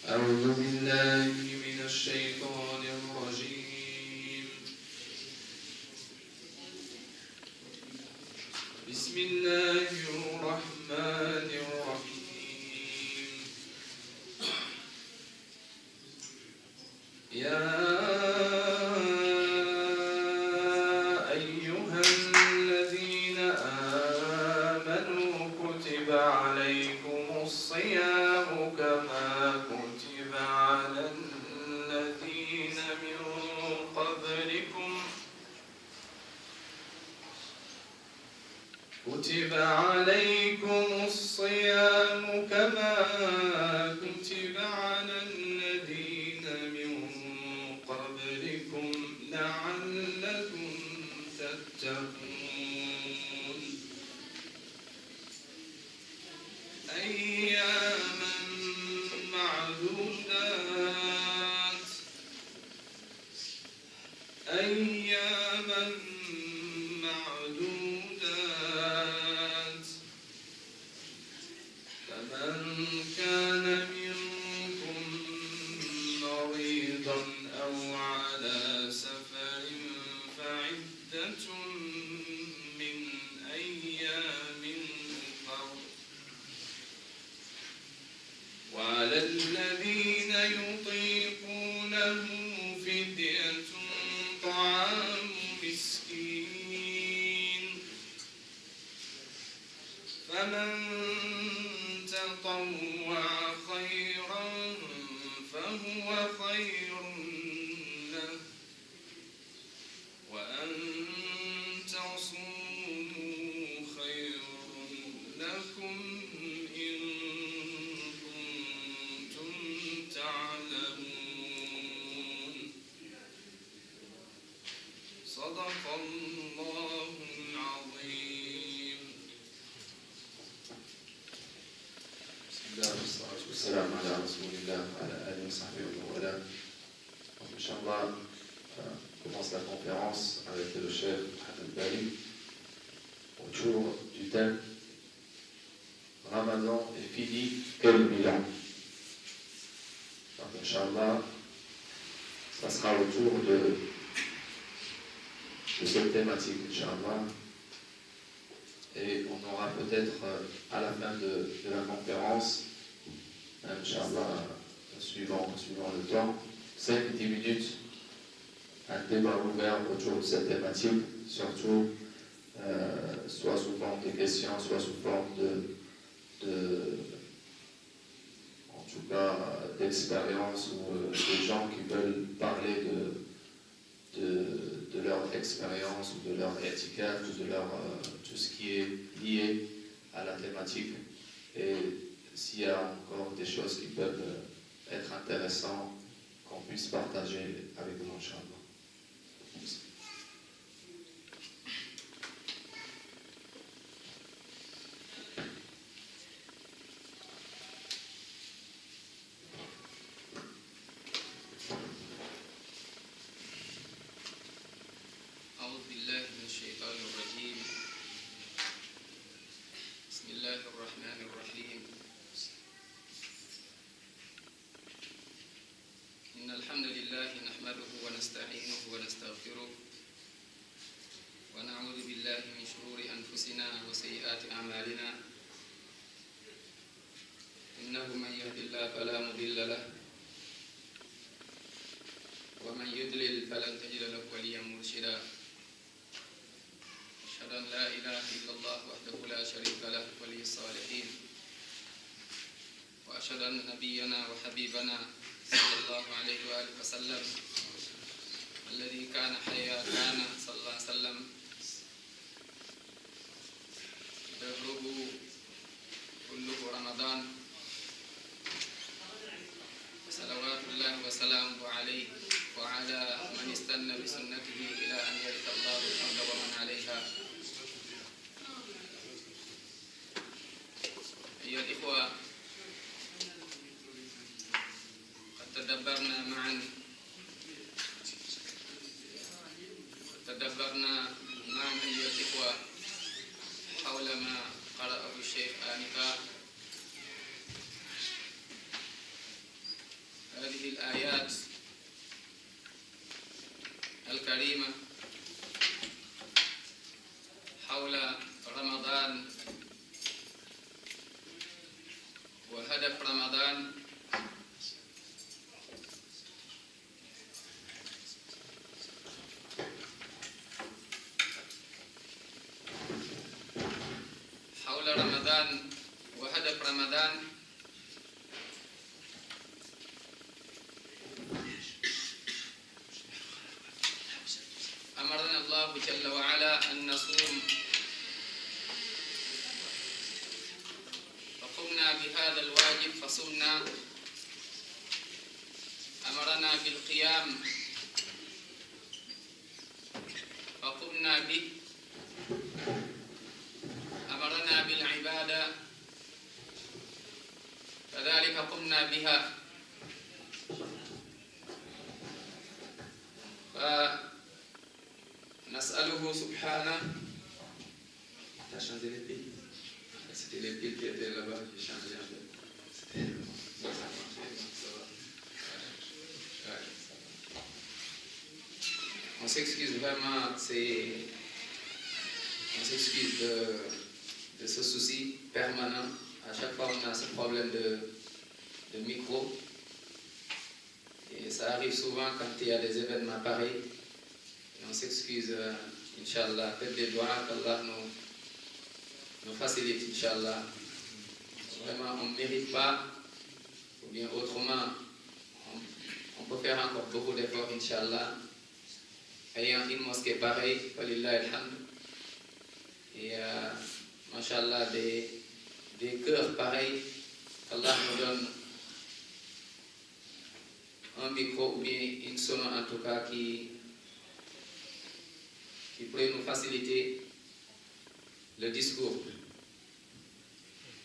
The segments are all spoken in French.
أعوذ بالله من الشيطان الرجيم. بسم الله الرحمن الرحيم. يا أيها الذين آمنوا كتب عليكم الصيام كما كتب على الذين من قبلكم كتب عليكم الصيام كما كتب على الذين من قبلكم لعلكم تتقون أياما معدودات فمن كان منكم مريضا أو على سفر فعدة من أيام أخر وعلى الذين يطيقونه فدية طعام مسكين فمن تطوع خيرا فهو خير له وأن تصوموا خير لكم إن كنتم تعلمون صدق الله العظيم. بسم الله والصلاة والسلام على رسول الله وعلى آله وصحبه ومن والاه. Inch'Allah, on commence la conférence avec le chef Mohamed Bali autour du thème Ramadan est fini, quel bilan? Donc, Inch'Allah, ça sera autour de cette thématique, Inch'Allah. Et on aura peut-être à la fin de la conférence, Inch'Allah, suivant le temps, 5-10 minutes, un débat ouvert autour de cette thématique, surtout soit sous forme de questions, soit sous forme en tout cas, d'expérience ou des gens qui veulent parler de leur expérience ou de leur étiquette ou de leur tout ce qui est lié à la thématique. Et s'il y a encore des choses qui peuvent être intéressantes, qu'on puisse partager avec nous, Inch'Allah. أعوذ بالله من الشيطان الرجيم. بسم الله الرحمن الرحيم. إن الحمد لله نحمده ونستعينه ونستغفره ونعوذ بالله من شرور أنفسنا وسيئات أعمالنا إنه من يهد الله فلا مضل له ومن يضلل فلن تجد له وليا مرشدا أشهد أن لا إله إلا الله وحده لا شريك له ولي الصالحين وأشهد أن نبينا وحبيبنا صلى الله عليه وآله وسلم الذي كان حياتنا صلى الله عليه وسلم دهره كله رمضان صلوات الله وسلامه عليه وعلى من استنى بسنته إلى أن يرث الله الأرض ومن عليها. أيها الإخوة، قد تدبرنا معا أيها الإخوة حول ما قرأه الشيخ آنفا وهدف رمضان حول رمضان وهدف رمضان أمرنا الله جل وعلا أن نصوم فقمنا بهذا الواجب فصمنا. أمرنا بالقيام فقمنا به. أمرنا بالعبادة كذلك قمنا بها. فنسأله سبحانه. T'as changé les piles? C'était les piles qui étaient là-bas, j'ai changé un peu. Ça va. On s'excuse vraiment, on s'excuse de ce souci permanent. À chaque fois, on a ce problème de micro. Et ça arrive souvent quand il y a des événements pareils. Et on s'excuse, Inch'Allah. Faites des doigts, qu'Allah nous facilite, Inch'Allah. Vraiment, on ne mérite pas, ou bien autrement, on peut faire encore beaucoup d'efforts, Inch'Allah. Ayant une mosquée pareille, Walillah alhamd. Et, Masha'Allah, des cœurs pareils, qu'Allah nous donne un micro ou bien une sonne en tout cas qui pourrait nous faciliter le discours.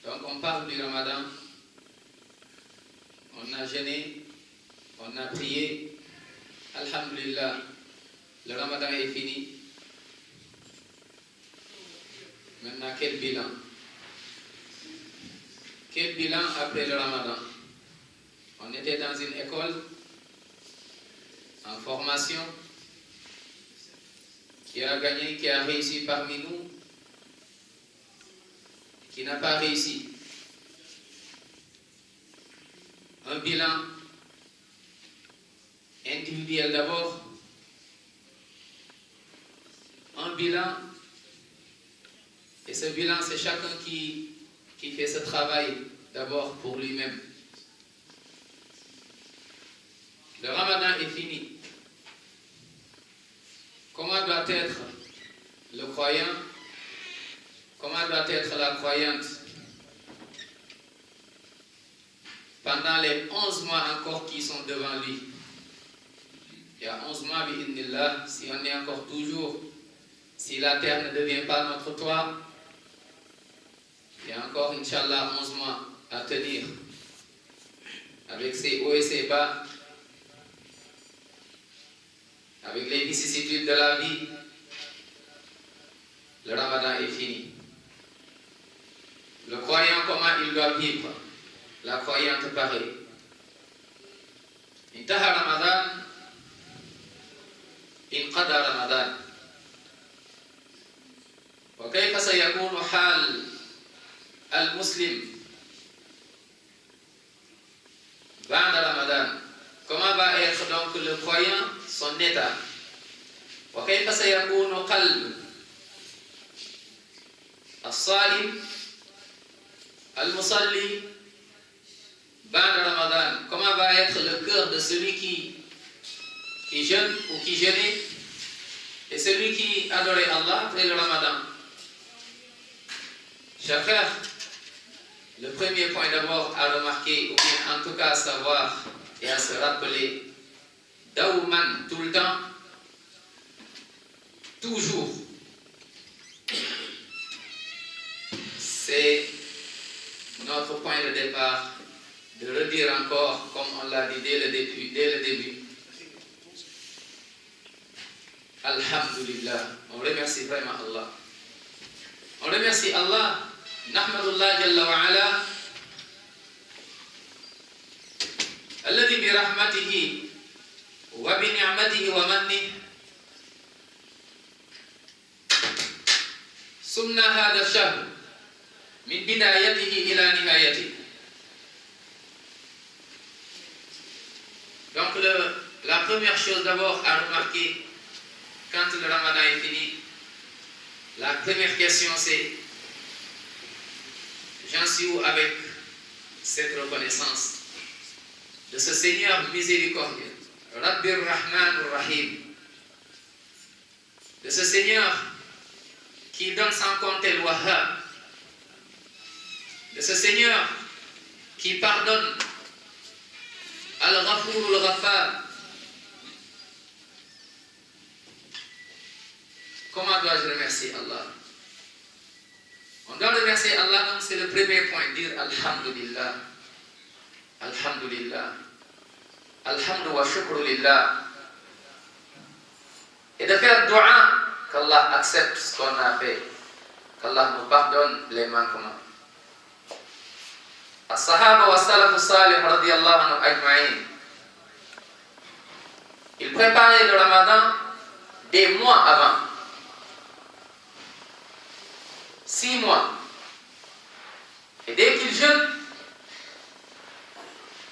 Donc on parle du Ramadan, on a jeûné, on a prié, alhamdulillah, le Ramadan est fini. Maintenant quel bilan? Quel bilan après le Ramadan? On était dans une école en formation. Qui a gagné, qui a réussi parmi nous, qui n'a pas réussi. Un bilan individuel d'abord, un bilan, et ce bilan c'est chacun qui fait ce travail d'abord pour lui-même. Le Ramadan est fini. Comment doit être le croyant? Comment doit être la croyante pendant les 11 mois encore qui sont devant lui? Il y a 11 mois, bi'idhnillah, si on est encore toujours, si la terre ne devient pas notre toit, il y a encore, Inch'Allah, 11 mois à tenir, avec ses hauts et ses bas, avec les vicissitudes de la vie. Le Ramadan est fini. Le croyant, comment il doit vivre? La croyante pareille. Intaha Ramadan, inqada Ramadan. وكيف سيكون حال المسلم بعد Ramadan? Comment va être donc le croyant, son état? وكيف سيكون قلب الصائم المصلي بعد Ramadan? Comment va être le cœur de celui qui jeûne ou qui jeûnait et celui qui adorait Allah après le Ramadan? Chers frères, le premier point d'abord à remarquer, ou bien en tout cas à savoir et à se rappeler, Daouman, tout le temps, toujours, c'est notre point de départ, de redire encore, comme on l'a dit dès le début, Alhamdulillah, on remercie vraiment Allah. On remercie Allah, Nahmadullah Jalla wa Ala, الذي برحمته وبنعمته ومنه صمنا هذا الشهر من بدايته إلى نهايته. que la première chose d'abord à remarquer quand le Ramadan est fini, la première question c'est: j'en suis où avec cette reconnaissance de ce Seigneur miséricordieux, Rabbir Rahman Rahim, de ce Seigneur qui donne sans compter le Wahhab, de ce Seigneur qui pardonne, Al-Ghafur Al-Ghaffar. Comment dois-je remercier Allah? On doit remercier Allah, donc c'est le premier point, dire Alhamdulillah, Alhamdulillah, Alhamdu wa shukru lillah, et de faire dua, qu'Allah accepte ce qu'on a fait, qu'Allah nous pardonne les manquements. As-Sahaba wa Salaf Salih radiyallahu anhu ajma'in, ils préparaient le Ramadan des mois avant. 6 mois. Et dès qu'ils jeûnent,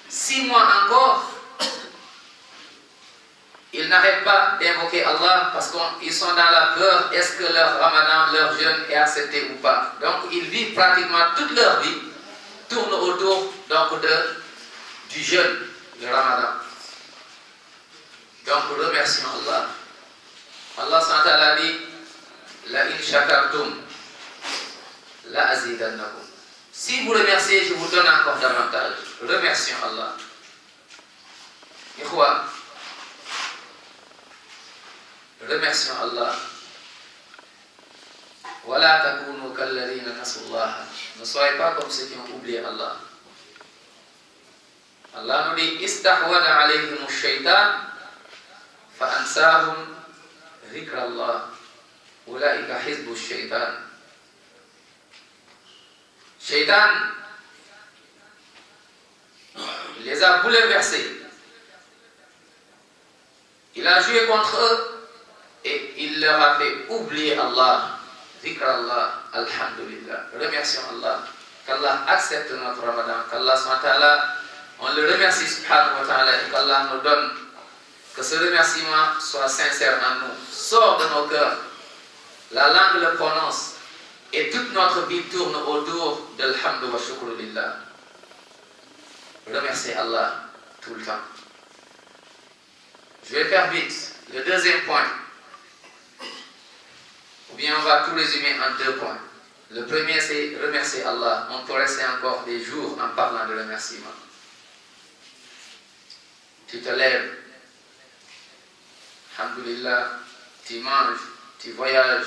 6 mois encore, ils n'arrêtent pas d'invoquer Allah parce qu'ils sont dans la peur, est-ce que leur Ramadan, leur jeûne est accepté ou pas. Donc ils vivent pratiquement toute leur vie, tournent autour donc du jeûne, le Ramadan. Donc remercions Allah. Allah s.a. dit: La in shakartum la azidannakum. Si vous remerciez, je vous donne encore davantage. Remercions Allah. Ikhwa, remercions Allah. Wala takunu kalladhina nasullah. Ne soyez pas comme ceux qui ont oublié Allah. Allah nous dit: Istahwada alayhim ash-shaytan fa ansahum dhikra Allah. Ulaika hizbu ash-shaytan. Shaitan les a bouleversés. Il a joué contre eux et il leur a fait oublier Allah. Zikr Allah, Alhamdulillah. Remercions Allah. Qu'Allah accepte notre Ramadan. Qu'Allah SWT, on le remercie subhanahu wa ta'ala, et qu'Allah nous donne que ce remerciement soit sincère en nous. Sort de nos cœurs. La langue le prononce. Et toute notre vie tourne autour de l'hamdu wa shukru lillah. Remercier Allah tout le temps. Je vais faire vite. Le deuxième point. Ou bien on va tout résumer en 2 points. Le premier c'est remercier Allah. On peut rester encore des jours en parlant de remerciement. Tu te lèves. Alhamdulillah. Tu manges. Tu voyages.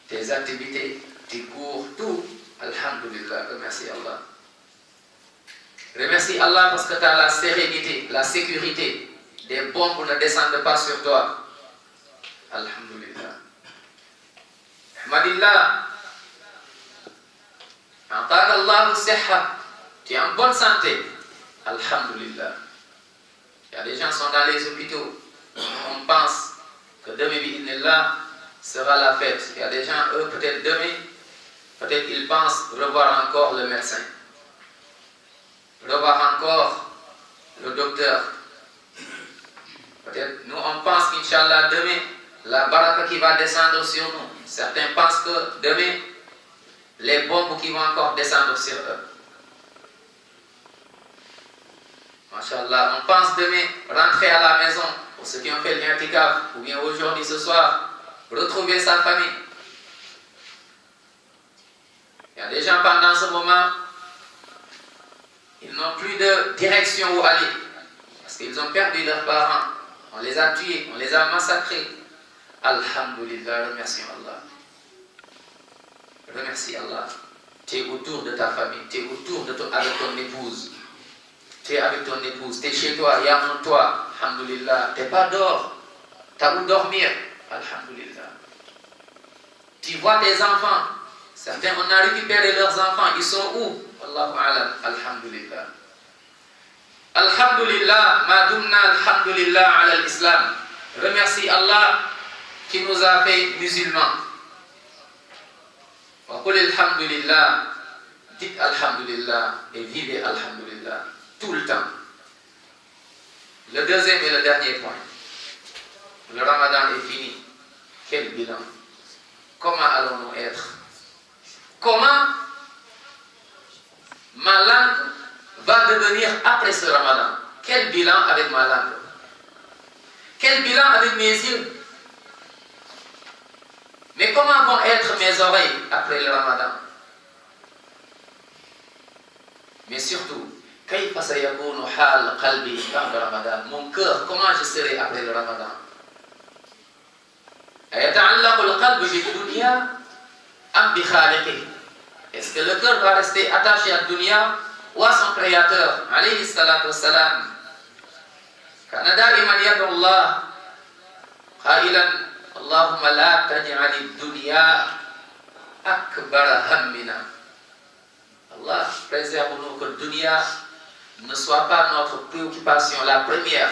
Tes activités, tes cours, tout. Alhamdulillah, remercie Allah. Remercie Allah parce que tu as la sérénité, la sécurité. Des bombes ne descendent pas sur toi. Alhamdulillah. Ahmadillah. A'taka Allahu sihha. Tu es en bonne santé. Alhamdulillah. Il y a des gens qui sont dans les hôpitaux. On pense que demain, bi'idhnillah, sera la fête. Il y a des gens, eux, peut-être demain, peut-être ils pensent revoir encore le médecin, revoir encore le docteur. Peut-être, nous, on pense qu'Inch'Allah, demain, la baraka qui va descendre sur nous. Certains pensent que demain, les bombes qui vont encore descendre sur eux. Masha'Allah, on pense demain rentrer à la maison, pour ceux qui ont fait l'intikaf, ou bien aujourd'hui, ce soir, retrouver sa famille. Il y a des gens pendant ce moment, ils n'ont plus de direction où aller. Parce qu'ils ont perdu leurs parents. On les a tués, on les a massacrés. Alhamdulillah, remercions Allah. Remercie Allah. Tu es autour de ta famille, tu es autour de avec ton épouse. Tu es avec ton épouse, tu es chez toi, il y a un toit. Alhamdulillah, tu n'es pas dehors. Tu as où dormir. Alhamdulillah. Tu vois tes enfants. Certains, on a récupéré leurs enfants. Ils sont où? Allahu a'lam. Alhamdulillah. Alhamdulillah. Ma dumna alhamdulillah ala l'islam. Remercie Allah qui nous a fait musulmans. Wa qul alhamdulillah. Dites alhamdulillah et vivez alhamdulillah tout le temps. Le deuxième et le dernier point. Le Ramadan est fini. Quel bilan? Comment allons-nous être? Comment ma langue va devenir après ce Ramadan? Quel bilan avec ma langue? Quel bilan avec mes yeux? Mais comment vont être mes oreilles après le Ramadan? Mais surtout, mon cœur, comment je serai après le Ramadan? Est-ce que le cœur va rester attaché à la dunya ou à son créateur? Alayhi salatu wassalam. Kana da'iman yad'u Allah qailan Allahumma la taj'al ad-dunya akbar hammina. Allah, préserve-nous que le dunya ne soit pas notre préoccupation la première.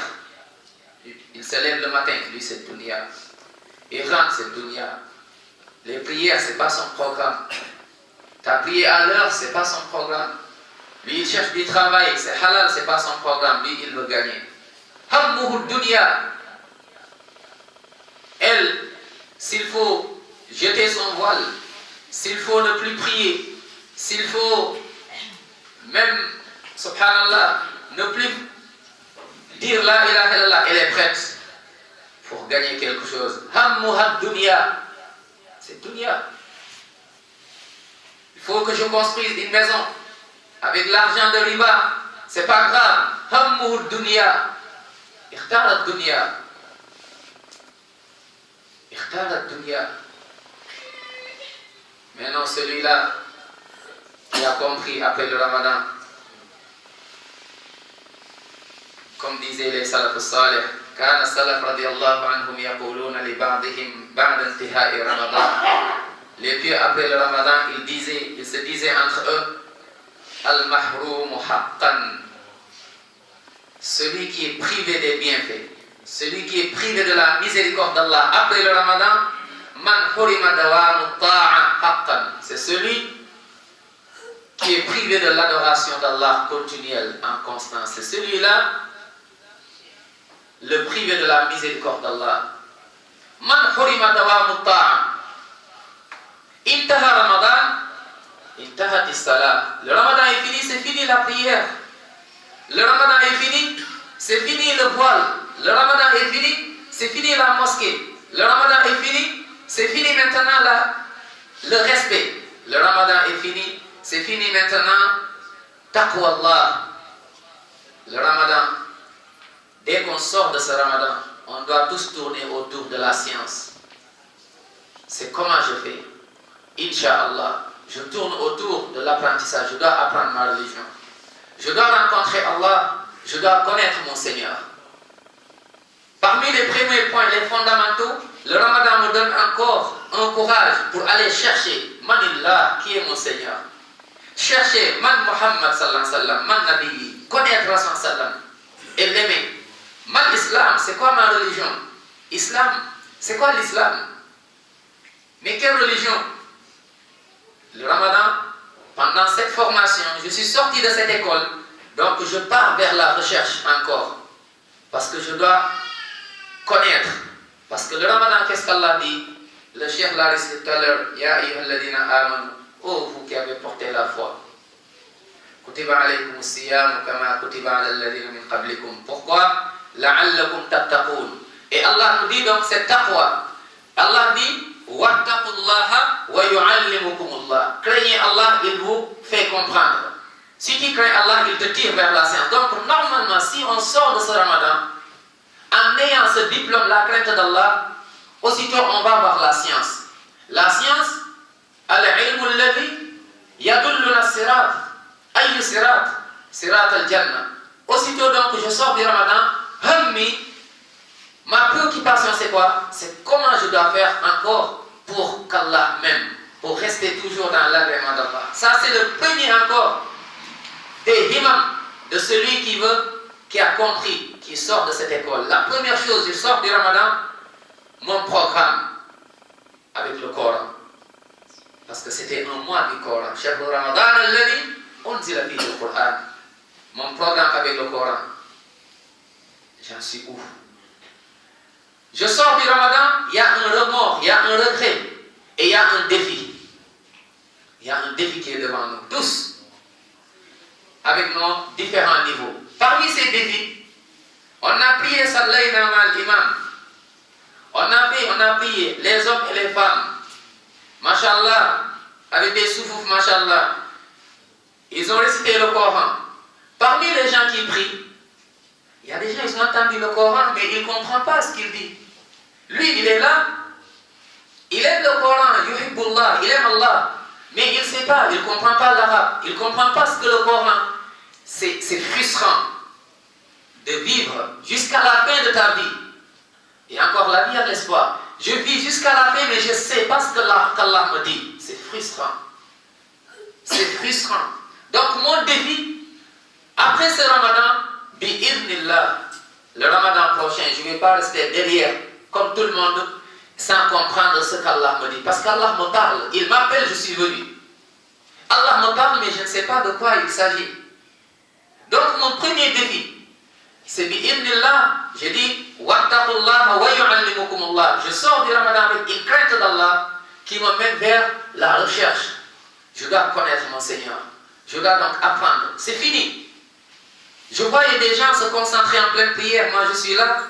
Il se lève le matin, lui c'est dunya. Il rentre, c'est dunya. Les prières, c'est pas son programme. T'as prié à l'heure, c'est pas son programme. Lui, il cherche du travail, c'est halal, c'est pas son programme. Lui, il veut gagner. Hammuhu dunya. Elle, s'il faut jeter son voile, s'il faut ne plus prier, s'il faut même, subhanallah, ne plus dire la ilaha illallah, elle est prête pour gagner quelque chose. Hammuha dunya. C'est dunya. Il faut que je construise une maison avec l'argent de riba. C'est pas grave. Hammuhu dunya. Ikhtar dunya. Ikhtar dunya. Mais non, celui-là qui a compris après le Ramadan, comme disaient les salaf salih, كان السلف رضي الله عنهم يقولون لبعضهم بعد انتهاء رمضان. Les pieux après le Ramadan, ils se disaient entre eux, al-mahroum haqqan, celui qui est privé des bienfaits, celui qui est privé de la miséricorde d'Allah après le Ramadan, man hurima dawamu ta'a haqqan, c'est celui qui est privé de l'adoration d'Allah continuelle en constance. C'est celui-là le privé de la miséricorde d'Allah. Man hurima dawamu ta'a. Intaha Ramadan, intahat as-salat. Le Ramadan est fini, c'est fini la prière. Le Ramadan est fini, c'est fini le voile. Le Ramadan est fini, c'est fini la mosquée. Le Ramadan est fini, c'est fini maintenant le respect. Le Ramadan est fini, c'est fini maintenant taqwa Allah. Le Ramadan, dès qu'on sort de ce Ramadan, on doit tous tourner autour de la science. C'est comment je fais. Inch'Allah, je tourne autour de l'apprentissage. Je dois apprendre ma religion. Je dois rencontrer Allah. Je dois connaître mon Seigneur. Parmi les premiers points, les fondamentaux, le Ramadan me donne encore un courage pour aller chercher Manillah, qui est mon Seigneur. Chercher Man Muhammad sallallahu alayhi wa sallam, Man Nabi, connaître Rasul sallam et l'aimer. Man Islam, c'est quoi ma religion? Islam, c'est quoi l'Islam? Mais quelle religion? Le Ramadan, pendant cette formation, je suis sorti de cette école, donc je pars vers la recherche encore. Parce que je dois connaître. Parce que le Ramadan, qu'est-ce qu'Allah dit? Le Cheikh l'a récité tout à l'heure, Ya ayyuhalladhina amanu, oh vous qui avez porté la foi. Kutiba alaykum as-siyam kama kutiba ala alladhina min qablikum. Pourquoi? La'allakum tattaqun. Et Allah nous dit donc c'est taqwa. Allah dit Wattaqullaha wa yu'allimukumullah. Craignez Allah, il vous fait comprendre. Si tu crains Allah, il te tire vers la science. Donc normalement, si on sort de ce Ramadan en ayant ce diplôme, la crainte d'Allah, aussitôt on va voir la science. La science, al-ilmu alladhi yadulluna sirat. Ayyu sirat? Sirat al-jannah. Aussitôt donc je sors du Ramadan, hammi. Ma préoccupation c'est quoi? C'est comment je dois faire encore pour qu'Allah m'aime, pour rester toujours dans l'agrément d'Allah. Ça c'est le premier encore des himams de celui qui a compris, qui sort de cette école. La première chose, je sors du Ramadan, mon programme avec le Coran. Parce que c'était un mois du Coran. Shahru Ramadan alladhi unzila fihi al-Qur'an. Mon programme avec le Coran. J'en suis où? Je sors du Ramadan, il y a un remords, il y a un regret et il y a un défi. Il y a un défi qui est devant nous, tous, avec nos différents niveaux. Parmi ces défis, on a prié Sallayna mal imam. On a prié les hommes et les femmes. Mashallah, avec des soufouf, mashallah. Ils ont récité le Coran. Parmi les gens qui prient, il y a des gens qui ont entendu le Coran, mais ils ne comprennent pas ce qu'il dit. Lui, il est là, il aime le Coran, yuhibbullah, il aime Allah, mais il ne sait pas, il ne comprend pas l'arabe, il ne comprend pas ce que le Coran. C'est frustrant de vivre jusqu'à la fin de ta vie. Et encore la vie a l'espoir. Je vis jusqu'à la fin, mais je ne sais pas ce qu'Allah me dit. C'est frustrant. C'est frustrant. Donc mon défi, après ce Ramadan, bi'idhnillah, le Ramadan prochain, je ne vais pas rester derrière, comme tout le monde, sans comprendre ce qu'Allah me dit. Parce qu'Allah me parle, il m'appelle, je suis venu. Allah me parle, mais je ne sais pas de quoi il s'agit. Donc mon premier défi, c'est bi'idhnillah, j'ai dit, wattaqullaha wa yu'allimukumullah. Je sors du Ramadan avec une crainte d'Allah qui me mène vers la recherche. Je dois connaître mon Seigneur. Je dois donc apprendre. C'est fini. Je voyais des gens se concentrer en pleine prière. Moi, je suis là.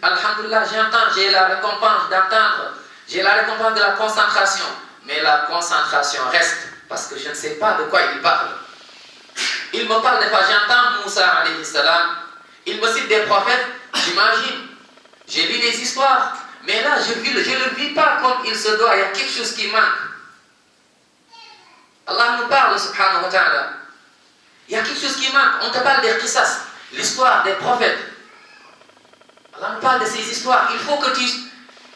Alhamdulillah, j'entends. J'ai la récompense d'entendre. J'ai la récompense de la concentration. Mais la concentration reste parce que je ne sais pas de quoi il parle. Il me parle des fois. J'entends Moussa alayhi salam. Il me cite des prophètes. J'imagine. J'ai lu des histoires. Mais là, je ne le vis pas comme il se doit. Il y a quelque chose qui manque. Allah nous parle, subhanahu wa ta'ala. Il y a quelque chose qui manque. On te parle des qisas, l'histoire des prophètes. Allah nous parle de ces histoires. Il faut que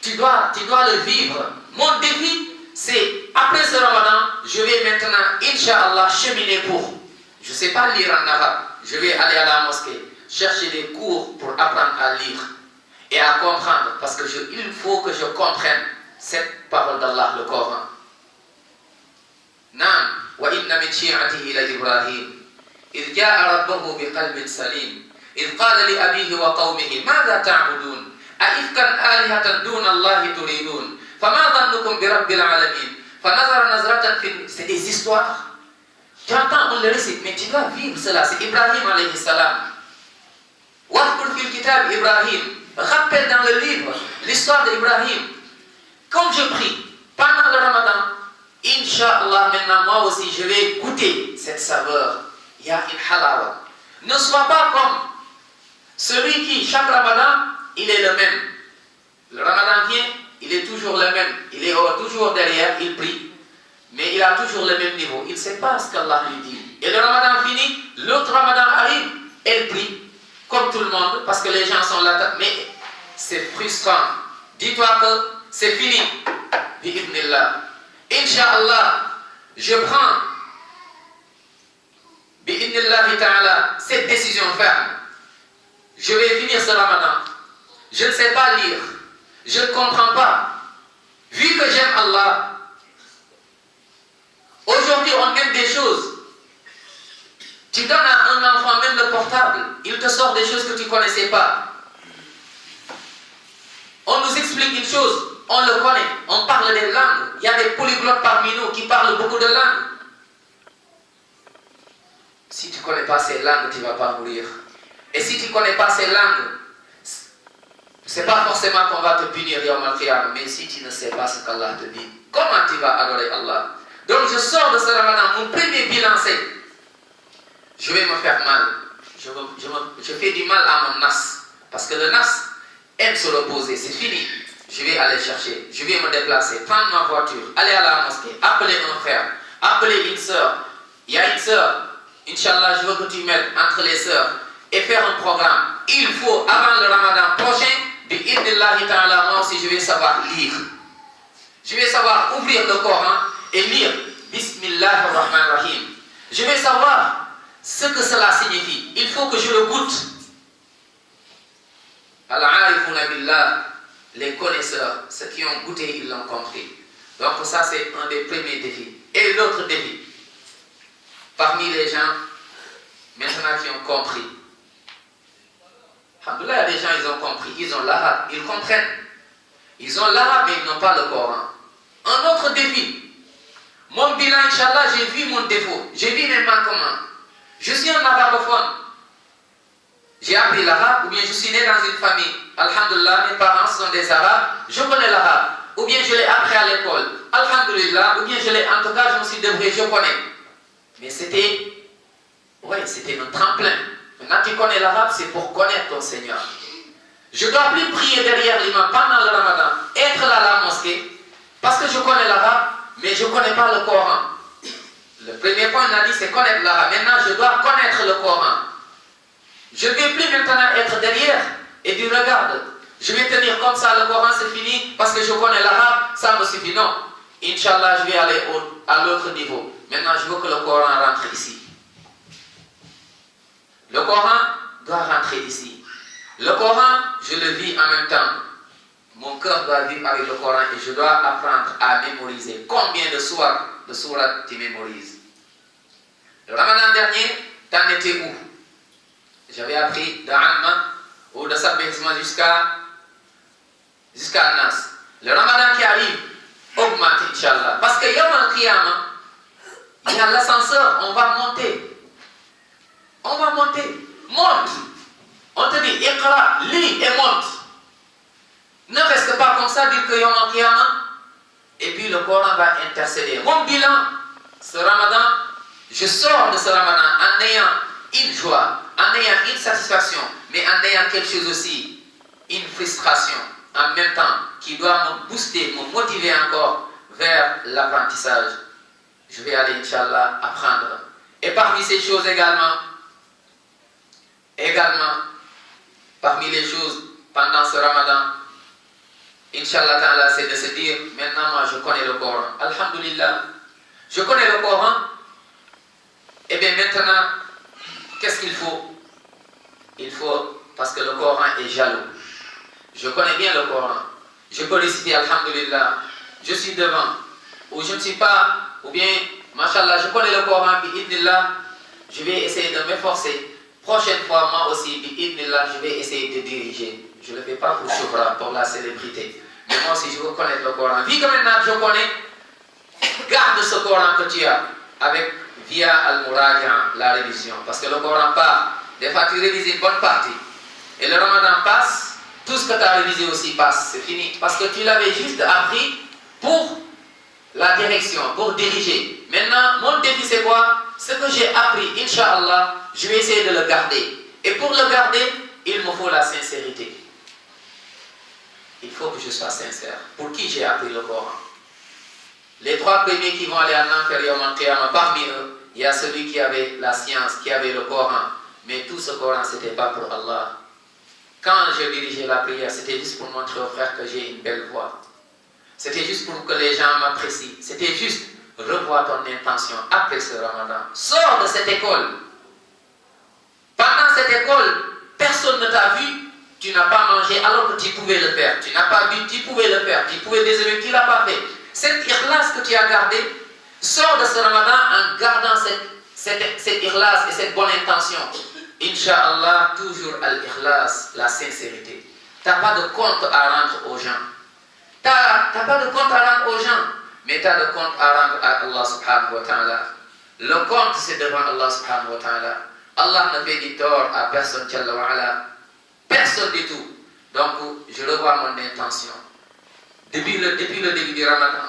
tu dois le vivre. Mon défi, c'est, après ce Ramadan, je vais maintenant, Inch'Allah, cheminer pour. Je ne sais pas lire en arabe. Je vais aller à la mosquée, chercher des cours pour apprendre à lire et à comprendre. Parce que il faut que je comprenne cette parole d'Allah, le Coran. نعم وإن من شيعته لإبراهيم إذ جاء ربه بقلب سليم إذ قال لأبيه وقومه ماذا تعبدون أئفكا آلهة دون الله تريدون فما ظنكم برب العالمين فنظر نظرة في. C'est des histoires. Tu entends, on le récite, mais tu dois vivre cela. C'est Ibrahim alayhi salam. Wadhkur fil kitab Ibrahim. Rappelle dans le livre l'histoire d'Ibrahim. Comme je prie pendant le Ramadan, Inch'Allah, maintenant, moi aussi, je vais goûter cette saveur. Il y a une halawa. Ne sois pas comme celui qui, chaque Ramadan, il est le même. Le Ramadan vient, il est toujours le même. Il est toujours derrière, il prie. Mais il a toujours le même niveau. Il ne sait pas ce qu'Allah lui dit. Et le Ramadan finit, l'autre Ramadan arrive, elle prie, comme tout le monde, parce que les gens sont là. Mais c'est frustrant. Dis-toi que c'est fini. Bi'idhnillah. Inch'Allah, je prends bi'idhnillahi ta'ala cette décision ferme. Je vais finir ce Ramadan. Je ne sais pas lire. Je ne comprends pas. Vu que j'aime Allah, aujourd'hui on aime des choses. Tu donnes à un enfant même le portable, il te sort des choses que tu ne connaissais pas. On nous explique une chose. On le connaît, on parle des langues. Il y a des polyglottes parmi nous qui parlent beaucoup de langues. Si tu ne connais pas ces langues, tu ne vas pas mourir. Et si tu ne connais pas ces langues, ce n'est pas forcément qu'on va te punir Yawm al-Qiyamah, mais si tu ne sais pas ce qu'Allah te dit, comment tu vas adorer Allah? Donc je sors de ce Ramadan, mon premier bilan c'est, je vais me faire mal. Je fais du mal à mon nas. Parce que le nas aime se reposer, c'est fini. Je vais aller chercher, je vais me déplacer, prendre ma voiture, aller à la mosquée, appeler un frère, appeler une soeur. Il y a une soeur, Inch'Allah, je veux que tu m'aides entre les sœurs et faire un programme. Il faut, avant le Ramadan prochain, bi'idhnillahi ta'ala, moi aussi je vais savoir lire. Je vais savoir ouvrir le Coran et lire Bismillahir Rahmanir Rahim. Je vais savoir ce que cela signifie. Il faut que je le goûte. Al-arifuna billah. Les connaisseurs, ceux qui ont goûté, ils l'ont compris. Donc ça, c'est un des premiers défis. Et l'autre défi, parmi les gens, maintenant qui ont compris, Alhamdoulilah, il y a des gens, ils ont compris, ils ont l'arabe, ils comprennent. Ils ont l'arabe, mais ils n'ont pas le Coran. Un autre défi. Mon bilan, Inch'Allah, j'ai vu mon défaut, j'ai vu mes manquements. Je suis un arabophone. J'ai appris l'arabe, ou bien je suis né dans une famille. Alhamdulillah, mes parents sont des arabes, je connais l'arabe. Ou bien je l'ai appris à l'école. Alhamdulillah, ou bien je l'ai, en tout cas, je me suis débrouillé, je connais. Mais c'était un tremplin. Maintenant, tu connais l'arabe, c'est pour connaître ton Seigneur. Je ne dois plus prier derrière l'imam pendant le ramadan, être là à la mosquée, parce que je connais l'arabe, mais je ne connais pas le Coran. Le premier point, on a dit, c'est connaître l'arabe. Maintenant, je dois connaître le Coran. Je ne vais plus maintenant être derrière et dire, regarde, je vais tenir comme ça, le Coran, c'est fini, parce que je connais l'arabe, ça me suffit. Non. Inch'Allah, je vais aller à l'autre niveau. Maintenant, je veux que le Coran rentre ici. Le Coran doit rentrer ici. Le Coran, je le vis en même temps. Mon cœur doit vivre avec le Coran et je dois apprendre à mémoriser. Combien de sourates tu mémorises? Le ramadan dernier, t'en étais où? J'avais appris de Amma ou de Sabbihsma jusqu'à Nas. Le ramadan qui arrive, augmente, Inch'Allah. Parce que Yom al-Qiyamah, il y a l'ascenseur, on va monter. On va monter. Monte. On te dit, Iqra, lis et monte. Ne reste pas comme ça, dire que Yom al-Qiyamah. Et puis le Coran va intercéder. Mon bilan, ce ramadan, je sors de ce ramadan en ayant une joie, en ayant une satisfaction, mais en ayant quelque chose aussi, une frustration, en même temps, qui doit me booster, me motiver encore vers l'apprentissage. Je vais aller, Inch'Allah, apprendre. Et parmi ces choses également, parmi les choses pendant ce ramadan, Inch'Allah ta'ala, c'est de se dire, maintenant moi je connais le Coran. Alhamdulillah, je connais le Coran. Et bien maintenant, qu'est-ce qu'il faut? Il faut, parce que le Coran est jaloux. Je connais bien le Coran. Je peux réciter Alhamdulillah. Je suis devant. Ou je ne suis pas, ou bien, Mashallah, je connais le Coran, bi'idnillah, je vais essayer de m'efforcer. Prochaine fois, moi aussi, bi'idnillah, je vais essayer de diriger. Je ne le fais pas pour Shubra, pour la célébrité. Mais moi aussi, je veux connaître le Coran. Vu que maintenant je connais, garde ce Coran que tu as via Al-Muraja, la révision. Parce que le Coran part. Des fois, tu révises une bonne partie. Et le Ramadan passe, tout ce que tu as révisé aussi passe. C'est fini. Parce que tu l'avais juste appris pour la direction, pour diriger. Maintenant, mon défi, c'est quoi? Ce que j'ai appris, Inch'Allah, je vais essayer de le garder. Et pour le garder, il me faut la sincérité. Il faut que je sois sincère. Pour qui j'ai appris le Coran? Les 3 premiers qui vont aller en enfer, parmi eux, il y a celui qui avait la science, qui avait le Coran. Mais tout ce Coran, ce n'était pas pour Allah. Quand je dirigeais la prière, c'était juste pour montrer aux frères que j'ai une belle voix. C'était juste pour que les gens m'apprécient. C'était juste revoir ton intention après ce Ramadan. Sors de cette école. Pendant cette école, personne ne t'a vu. Tu n'as pas mangé alors que tu pouvais le faire. Tu n'as pas bu, tu pouvais le faire. Tu pouvais désolé, tu ne l'as pas fait. Cette ikhlas que tu as gardée, sors de ce Ramadan en gardant cette ikhlas et cette bonne intention. Inch'Allah, toujours al-ikhlas, la sincérité. Tu n'as pas de compte à rendre aux gens. Tu n'as pas de compte à rendre aux gens, mais tu as de compte à rendre à Allah subhanahu wa ta'ala. Le compte, c'est devant Allah subhanahu wa ta'ala. Allah ne fait du tort à personne, Jalla wa ala. Personne du tout. Donc, je revois mon intention. Depuis le début du Ramadan,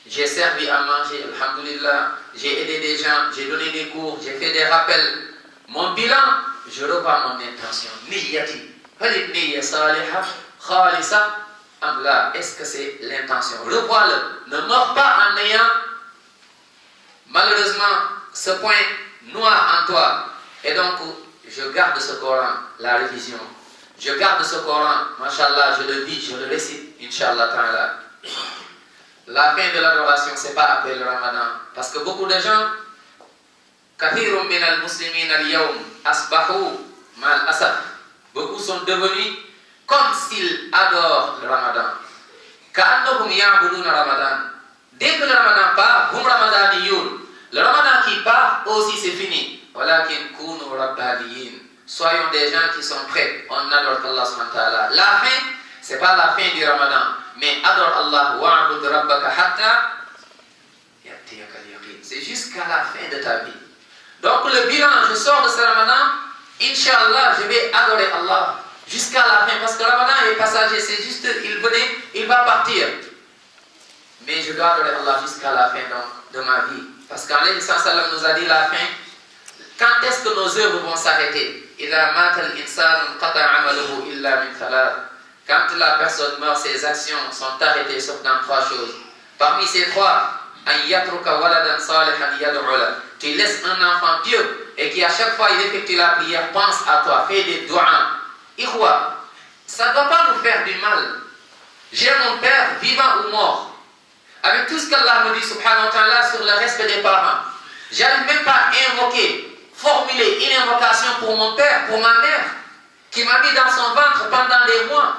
j'ai servi à manger, alhamdulillah. J'ai aidé des gens, j'ai donné des cours, j'ai fait des rappels. Mon bilan, je revois mon intention. Niyati. Halid niyya salihah, khalisa. Allah, est-ce que c'est l'intention? Revois-le. Ne meurs pas en ayant malheureusement ce point noir en toi. Et donc, je garde ce Coran, la révision. Je garde ce Coran, mashallah, je le vis, je le récite, inshallah ta'ala. La fin de l'adoration, ce n'est pas après le Ramadan. Parce que beaucoup de gens, kathirun min al-muslimin al-yawm asbahu mal asaf. Beaucoup sont devenus comme s'ils adorent le Ramadan. Ka'annahum ya'buduna Ramadan. Dès que le Ramadan part, hum Ramadaniyoun. Le Ramadan qui part, aussi c'est fini. Walakin kunu rabbaniyin. soyons des gens qui sont prêts. On adore Allah subhanahu wa ta'ala. La fin, c'est pas la fin du Ramadan, mais adore Allah. Wa'bud rabbaka hatta ya'tiyakal yaqin. C'est jusqu'à la fin de ta vie. Donc le bilan, je sors de ce Ramadan, Inch'Allah, je vais adorer Allah jusqu'à la fin, parce que le Ramadan est passager, c'est juste, il va partir. Mais je dois adorer Allah jusqu'à la fin de ma vie. Parce qu'Alayhi sallam nous a dit la fin, quand est-ce que nos œuvres vont s'arrêter? Quand la personne meurt, ses actions sont arrêtées sauf dans trois choses. Parmi ces trois, tu laisses un enfant pieux et qui à chaque fois il effectue la prière, pense à toi, fais des doigts. Ikhwa, ça ne doit pas nous faire du mal. J'ai mon père, vivant ou mort. Avec tout ce qu'Allah me dit subhanahu wa ta'ala sur le respect des parents, j'arrive même pas à invoquer, formuler une invocation pour mon père, pour ma mère, qui m'a mis dans son ventre pendant des mois,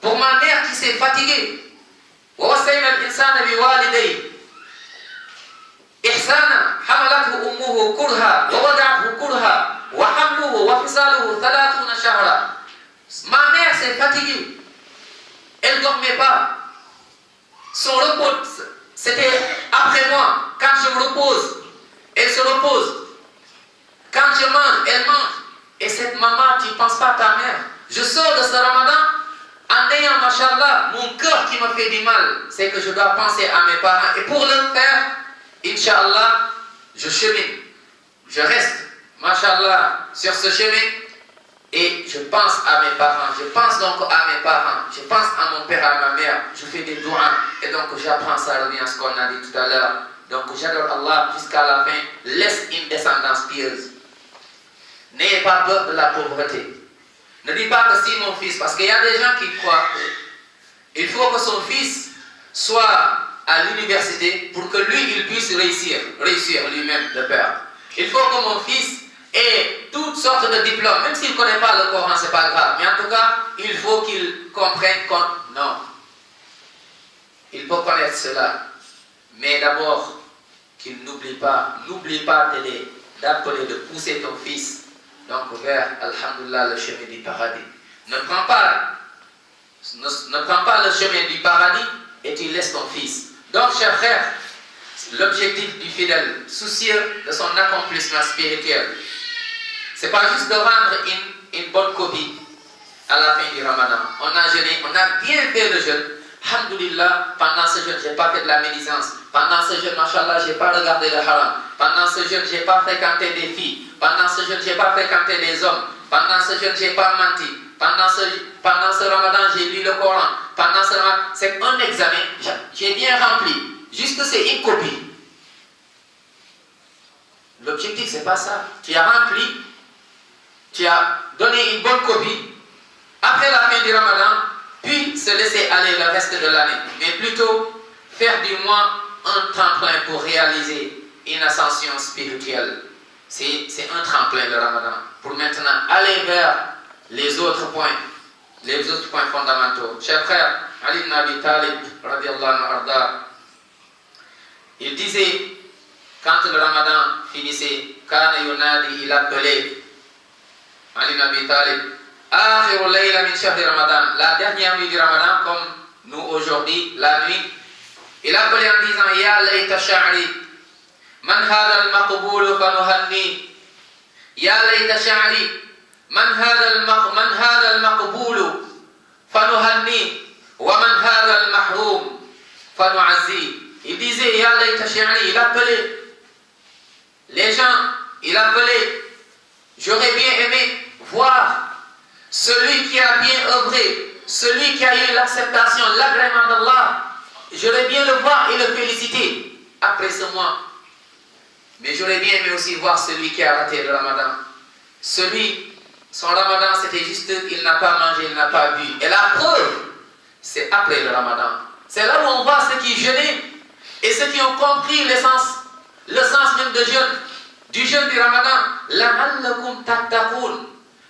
pour ma mère qui s'est fatiguée. إحسانا حملته أمه كرها ووضعته كرها وحمله وفصاله 30 شهرا. Ma mère s'est fatiguée. Elle ne dormait pas. Son repos, c'était après moi. Quand je me repose, elle se repose. Quand je mange, elle mange. Et cette maman, tu ne penses pas à ta mère. Je sors de ce Ramadan en ayant, machallah, mon cœur qui me fait du mal. C'est que je dois penser à mes parents. Et pour le faire, Inch'Allah, je chemine, je reste, Masha'Allah, sur ce chemin et je pense à mes parents, je pense donc à mes parents, je pense à mon père, à ma mère, je fais des doigts et donc j'apprends, ça revient à ce qu'on a dit tout à l'heure. Donc j'adore Allah jusqu'à la fin, laisse une descendance pieuse. N'ayez pas peur de la pauvreté. Ne dis pas que si mon fils, parce qu'il y a des gens qui croient qu'il faut que son fils soit à l'université pour que lui, il puisse réussir lui-même, le père. Il faut que mon fils ait toutes sortes de diplômes, même s'il ne connaît pas le Coran, c'est pas grave. Mais en tout cas, il faut qu'il comprenne qu'on... Non. Il faut connaître cela. Mais d'abord, qu'il n'oublie pas d'appeler, de pousser ton fils donc vers, alhamdulillah, le chemin du paradis. Ne prends pas le chemin du paradis et tu laisses ton fils. Donc, chers frères, l'objectif du fidèle, soucieux de son accomplissement spirituel, c'est pas juste de rendre une bonne copie à la fin du Ramadan. On a jeûné, on a bien fait le jeûne. Alhamdulillah, pendant ce jeûne, je n'ai pas fait de la médisance. Pendant ce jeûne, machallah, je n'ai pas regardé le haram. Pendant ce jeûne, je n'ai pas fréquenté des filles. Pendant ce jeûne, je n'ai pas fréquenté des hommes. Pendant ce jeûne, je n'ai pas menti. Pendant ce Ramadan, j'ai lu le Coran. Pendant ce Ramadan, c'est un examen. J'ai bien rempli. Juste c'est une copie. L'objectif, c'est pas ça. Tu as rempli, tu as donné une bonne copie. Après la fin du Ramadan, puis se laisser aller le reste de l'année. Mais plutôt faire du moins un tremplin pour réaliser une ascension spirituelle. C'est un tremplin le Ramadan. Pour maintenant aller vers les autres points fondamentaux. Chers frères, Ali ibn Abi Talib, radiallahu anhu, il disait, quand le Ramadan finissait, Kana yunadi, il appelait Ali ibn Abi Talib, Akhirul layla min shahri Ramadan, la dernière nuit du Ramadan, comme nous aujourd'hui, la nuit, il appelait en disant, Ya layta sha'ri, man hadha al-maqboul fanuhanni, Ya layta sha'ri, من هذا المقبول فنهني ومن هذا المحروم فنعزي. Il disait Ya layta shi'ri, il appelait les gens, il appelait, j'aurais bien aimé voir celui qui a bien œuvré, celui qui a eu l'acceptation, l'agrément d'Allah, j'aurais bien le voir et le féliciter après ce mois. Mais j'aurais bien aimé aussi voir celui qui a raté le Ramadan. Son Ramadan, c'était juste, il n'a pas mangé, il n'a pas bu. Et la preuve, c'est après le Ramadan. C'est là où on voit ceux qui jeûnaient et ceux qui ont compris le sens même du jeûne du Ramadan. La'allakum tattaqoun.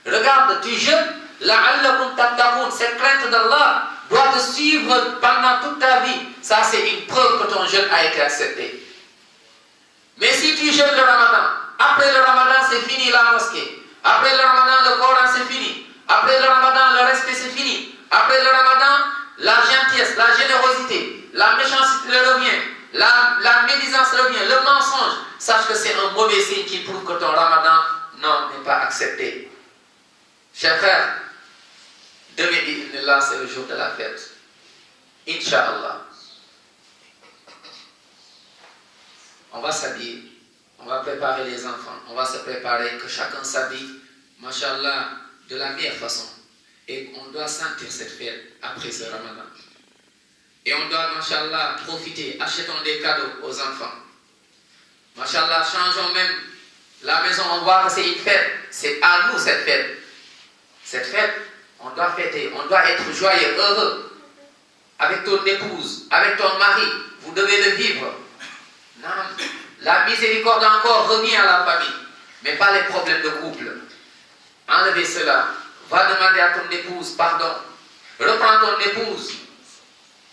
Regarde, tu jeûnes, la'allakum tattaqoun. Cette crainte d'Allah doit te suivre pendant toute ta vie. Ça, c'est une preuve que ton jeûne a été accepté. Mais si tu jeûnes le Ramadan, après le Ramadan, c'est fini la mosquée. Après le ramadan, le Coran c'est fini. Après le ramadan, le respect c'est fini. Après le ramadan, la gentillesse, la générosité, la méchanceté revient, la médisance revient, le mensonge. Sache que c'est un mauvais signe qui prouve que ton ramadan n'est pas accepté. Chers frères, demain, c'est le jour de la fête. Inch'Allah. On va s'habiller, on va préparer les enfants, on va se préparer, que chacun s'habille, mashallah, de la meilleure façon. Et on doit sentir cette fête après ce ramadan. Et on doit, mashallah, profiter, achetons des cadeaux aux enfants. Mashallah, changeons même la maison, on voit que c'est une fête. C'est à nous cette fête. Cette fête, on doit fêter, on doit être joyeux, heureux. Avec ton épouse, avec ton mari, vous devez le vivre. Non, la miséricorde encore revient à la famille, mais pas les problèmes de couple. Enlevez cela. Va demander à ton épouse pardon. Reprends ton épouse.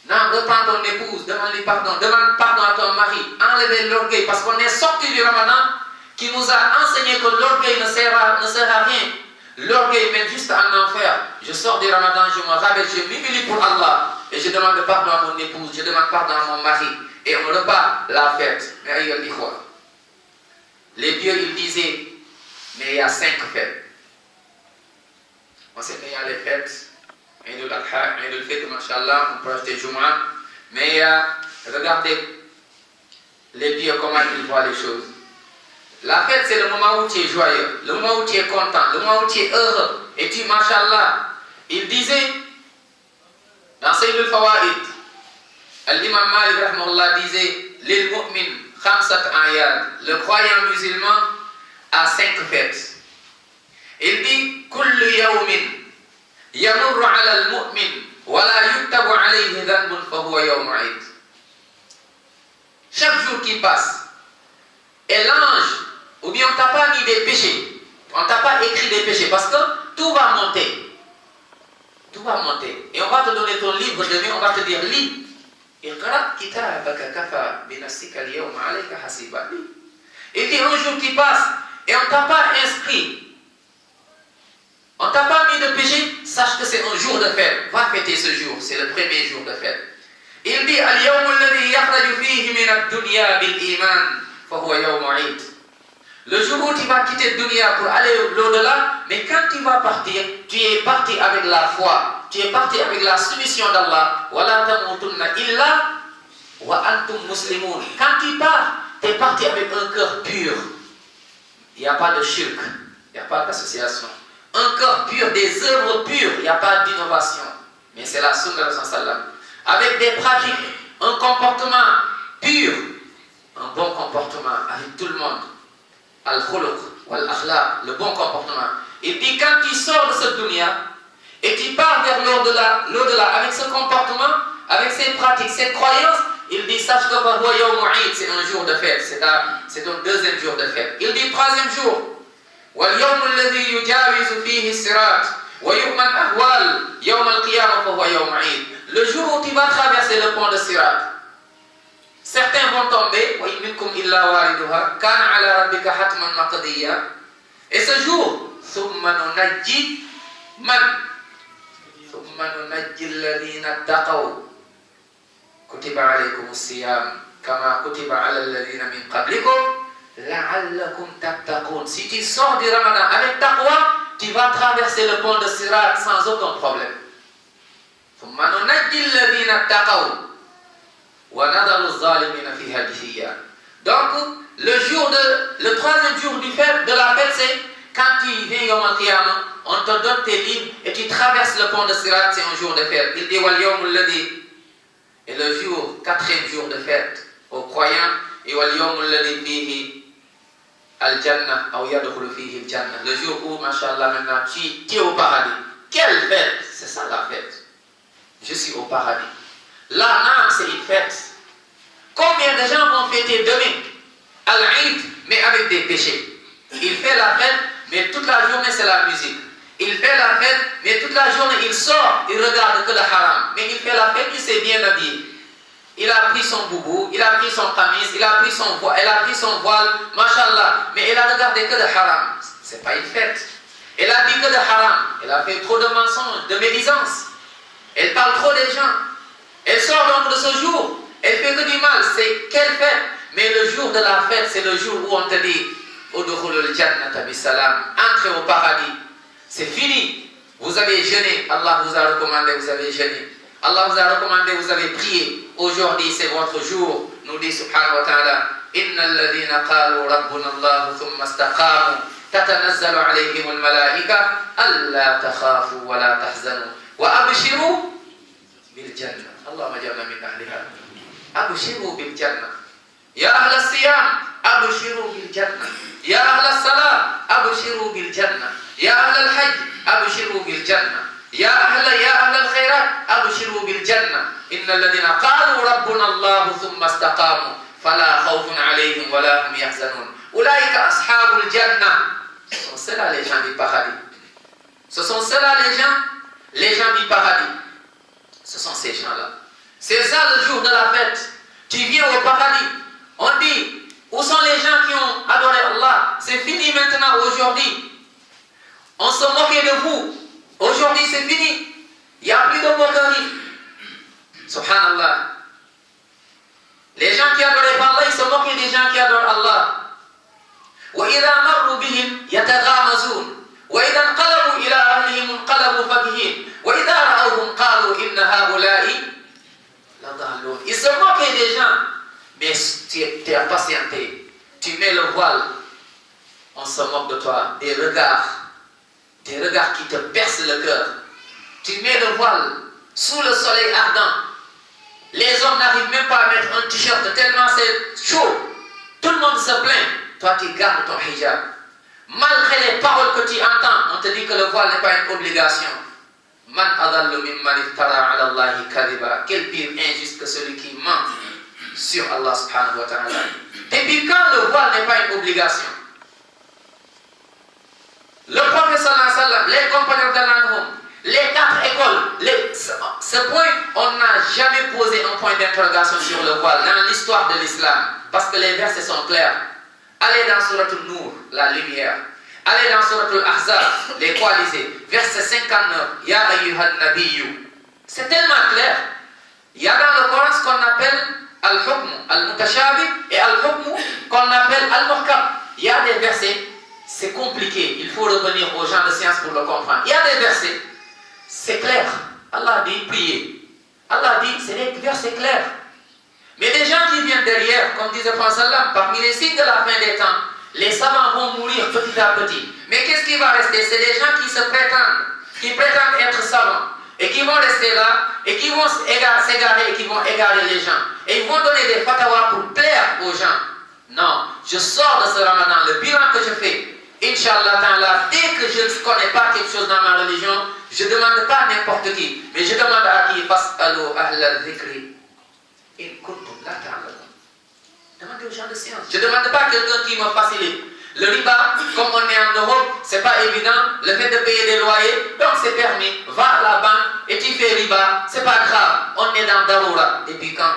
Non, reprends ton épouse, demande-lui pardon. Demande pardon à ton mari. Enlevez l'orgueil, parce qu'on est sorti du ramadan qui nous a enseigné que l'orgueil ne sert à rien. L'orgueil mène juste en enfer. Je sors du ramadan, je me rappelle, je m'humilie pour Allah. Et je demande pardon à mon épouse, je demande pardon à mon mari. Et on repart la fête. Mais aïe, dit quoi? Les vieux, ils disaient, mais il y a 5 fêtes. On sait qu'il y a les fêtes, Eidul Adha, Eidul Fitr, Masha'Allah, on peut acheter Jumu'ah. Mais regardez les vieux, comment ils voient les choses. La fête, c'est le moment où tu es joyeux, le moment où tu es content, le moment où tu es heureux. Et tu, Masha'Allah, il disait, dans Sayyid al-Fawaid, l'imam Malik rahmahullah disait, Lil mu'min khamsat ayad, le croyant musulman a 5 fêtes. Il dit, kullu yawmin yamurru ala al-mu'min wa la yuktabu alayhi dhanbun fa huwa yawm 'id. Chaque jour qui passe, et l'ange, ou bien on t'a pas mis des péchés, on t'a pas écrit des péchés, parce que tout va monter. Tout va monter. Et on va te donner ton livre demain, on va te dire, lis. Iqra kitabaka kafa bi nafsika al-yawma 'alayka hasiba. Il dit un jour qui passe, et on t'a pas inscrit. On ne t'a pas mis de péché, sache que c'est un jour de fête. Va fêter ce jour, c'est le premier jour de fête. Il dit, Al-yawm alladhi yakhraju fihi min ad-dunya bil-iman, fa huwa yawm 'id. Le jour où tu vas quitter dunya pour aller au-delà, mais quand tu vas partir, tu es parti avec la foi, tu es parti avec la soumission d'Allah. Wa la tamutunna illa wa antum muslimun. Quand tu pars, tu es parti avec un cœur pur. Il n'y a pas de shirk, il n'y a pas d'association. Un corps pur, des œuvres pures, il n'y a pas d'innovation. Mais c'est la sunna de sallam. Avec des pratiques, un comportement pur, un bon comportement avec tout le monde. Al-khuluq, wal-akhlaq, le bon comportement. Il dit quand tu sors de cette dunya et tu pars vers l'au-delà avec ce comportement, avec ces pratiques, cette croyance, il dit sache que c'est un jour de fête, c'est un deuxième jour de fête. Il dit troisième jour. واليوم الذي يجاوز فيه الصراط ويؤمن أهوال يوم القيامة فهو يوم عيد. Le jour où tu vas traverser le pont de Sirat, certains vont tomber. وإن منكم إلا واردها كان على ربك حتما مقضيا. Et ce jour, ثم ننجي الذين اتقوا كتب عليكم الصيام كما كتب على الذين من قبلكم. Si tu sors du ramadan avec taqwa, tu vas traverser le pont de Sirat sans aucun problème. Donc, le troisième jour de la fête, c'est quand tu viens Yom al-Qiyamah, on te donne tes livres et tu traverses le pont de Sirat, c'est un jour de fête. Il dit et le jour, 4e jour de fête aux croyants, et Al-Jannah, le jour où, mashallah, maintenant, tu es au paradis. Quelle fête! C'est ça la fête. Je suis au paradis. Là, c'est une fête. Combien de gens vont fêter demain Al-Eid, mais avec des péchés? Il fait la fête, mais toute la journée, c'est la musique. Il fait la fête, mais toute la journée, il sort, il regarde que le haram. Mais il fait la fête, il s'est bien habillé. Il a pris son boubou, il a pris son camis, elle a pris son voile, mashallah, mais il a regardé que le haram. C'est pas une fête. Elle a dit que de haram. Elle a fait trop de mensonges, de médisance. Elle parle trop des gens. Elle sort donc de ce jour. Elle fait que du mal. C'est quelle fête? Mais le jour de la fête, c'est le jour où on te dit Udkhulul jannata bisalam. Entrez au paradis. C'est fini. Vous avez jeûné. Allah vous a recommandé, vous avez jeûné. Allah vous a recommandé, vous avez prié. Aujourd'hui, c'est votre jour. Nous dit subhanahu wa ta'ala Innal ladhina qalu rabbuna Allah thumma istaqamu tatanazzalu alayhim al-malaika alla takhafu wa la tahzanu wa abshiru bil jannah. Allahumma ij'alna min ahliha. Abshiru bil jannah. Ya ahla siyam, abshiru bil jannah. Ya ahla salat, abshiru bil jannah. Ya ahla al-hajj, abshiru bil jannah. Ya ahla al-khairat, abshiru bil jannah. Innal ladhina qalu rabbuna Allah thumma istaqamu fala khawfun alayhim wa la hum yahzanun. Ulaika ashabul jannah. Ce sont ceux-là les gens du paradis. Ce sont ceux-là les gens du paradis. Ce sont ces gens-là. C'est ça le jour de la fête. Tu viens au paradis. On dit, où sont les gens qui ont adoré Allah? C'est fini maintenant, aujourd'hui. On se moquait de vous. Aujourd'hui, c'est fini. Il n'y a plus de moquerie. Subhanallah. Les gens qui adoraient Allah, ils se moquaient des gens qui adorent Allah. وَإِذَا مَرُّوا بِهِمْ يَتَغَامَزُونَ وَإِذَا انقلبوا إلى أهلهم انقلبوا فكهين وإذا رأوهم قالوا إن هؤلاء لضالون. Ils se moquaient des gens, mais tu as patienté. Tu mets le voile, on se moque de toi. Des regards qui te percent le cœur. Tu mets le voile sous le soleil ardent. Les hommes n'arrivent même pas à mettre un t-shirt tellement c'est chaud. Tout le monde se plaint. Toi, tu gardes ton hijab. Malgré les paroles que tu entends, on te dit que le voile n'est pas une obligation. Man adallu mimman iftara ala Allahi kadhiba. Quel pire injuste que celui qui ment sur Allah subhanahu wa ta'ala. Et puis quand le voile n'est pas une obligation, le prophète sallallahu alayhi wa sallam, les compagnons d'Anhum, les 4 écoles, ce point, on n'a jamais posé un point d'interrogation sur le voile dans l'histoire de l'islam. Parce que les versets sont clairs. Allez dans Suratul Nur, la lumière. Allez dans Suratul Ahzab, les coalisés. Verset 59. Ya ayyuhan nabiyyu. C'est tellement clair. Il y a dans le Coran ce qu'on appelle Al-Hukm, Al-Mutashabih et Al-Hukm qu'on appelle Al-Muhkam. Il y a des versets, c'est compliqué. Il faut revenir aux gens de science pour le comprendre. Il y a des versets, c'est clair. Allah dit priez. Allah dit, c'est des versets clairs. Mais des gens qui viennent derrière, comme disait le prophète, parmi les signes de la fin des temps, les savants vont mourir petit à petit. Mais qu'est-ce qui va rester? C'est des gens qui prétendent être savants, et qui vont rester là, et qui vont s'égarer, et qui vont égarer les gens. Et ils vont donner des fatwas pour plaire aux gens. Non, je sors de ce ramadan, le bilan que je fais, Inch'Allah ta'ala, dès que je ne connais pas quelque chose dans ma religion, je ne demande pas à n'importe qui, mais je demande à qui? Fas'alu ahla dhikri. Demandez aux gens de science. Je ne demande pas à quelqu'un qui me facilite. Le riba, comme on est en Europe, ce n'est pas évident. Le fait de payer des loyers, donc c'est permis. Va à la banque et tu fais riba, ce n'est pas grave. On est dans Daroura. Et puis quand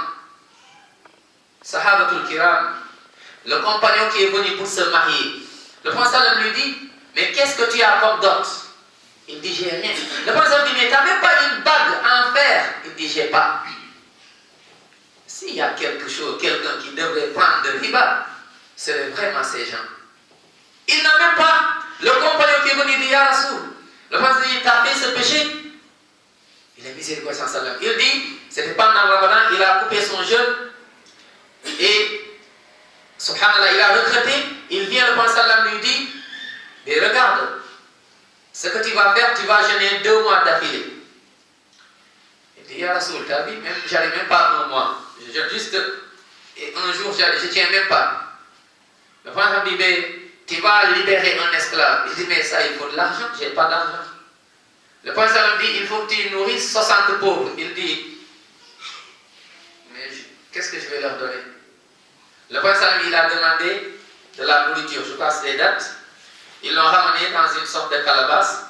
Sahabatul Kiram, le compagnon qui est venu pour se marier, le prophète lui dit, mais qu'est-ce que tu as comme dot? Il dit, j'ai rien. Le prophète dit, mais tu n'as même pas une bague en fer? Il dit, j'ai pas. S'il y a quelque chose, quelqu'un qui devrait prendre de riba, c'est vraiment ces gens. Il n'a même pas. Le compagnon qui est venu dire Ya Rasoul, le prophète dit, tu as fait ce péché? Il est miséricordieux sans salam. Il dit, c'était pendant le Ramadan, il a coupé son jeûne et, subhanallah, il a regretté. Il vient, le prophète lui dit, mais regarde, ce que tu vas faire, tu vas jeûner 2 mois d'affilée. Il dit, Ya Rasoul, tu as vu, même, j'arrive même pas 1 mois. Juste un jour, je ne tiens même pas. Le prophète dit, mais tu vas libérer un esclave. Il dit, mais ça, il faut de l'argent. Je n'ai pas d'argent. Le prophète dit, il faut que tu nourrisses 60 pauvres. Il dit, mais qu'est-ce que je vais leur donner? Le prophète il a demandé de la nourriture. Je passe les dates. Ils l'ont ramené dans une sorte de calebasse.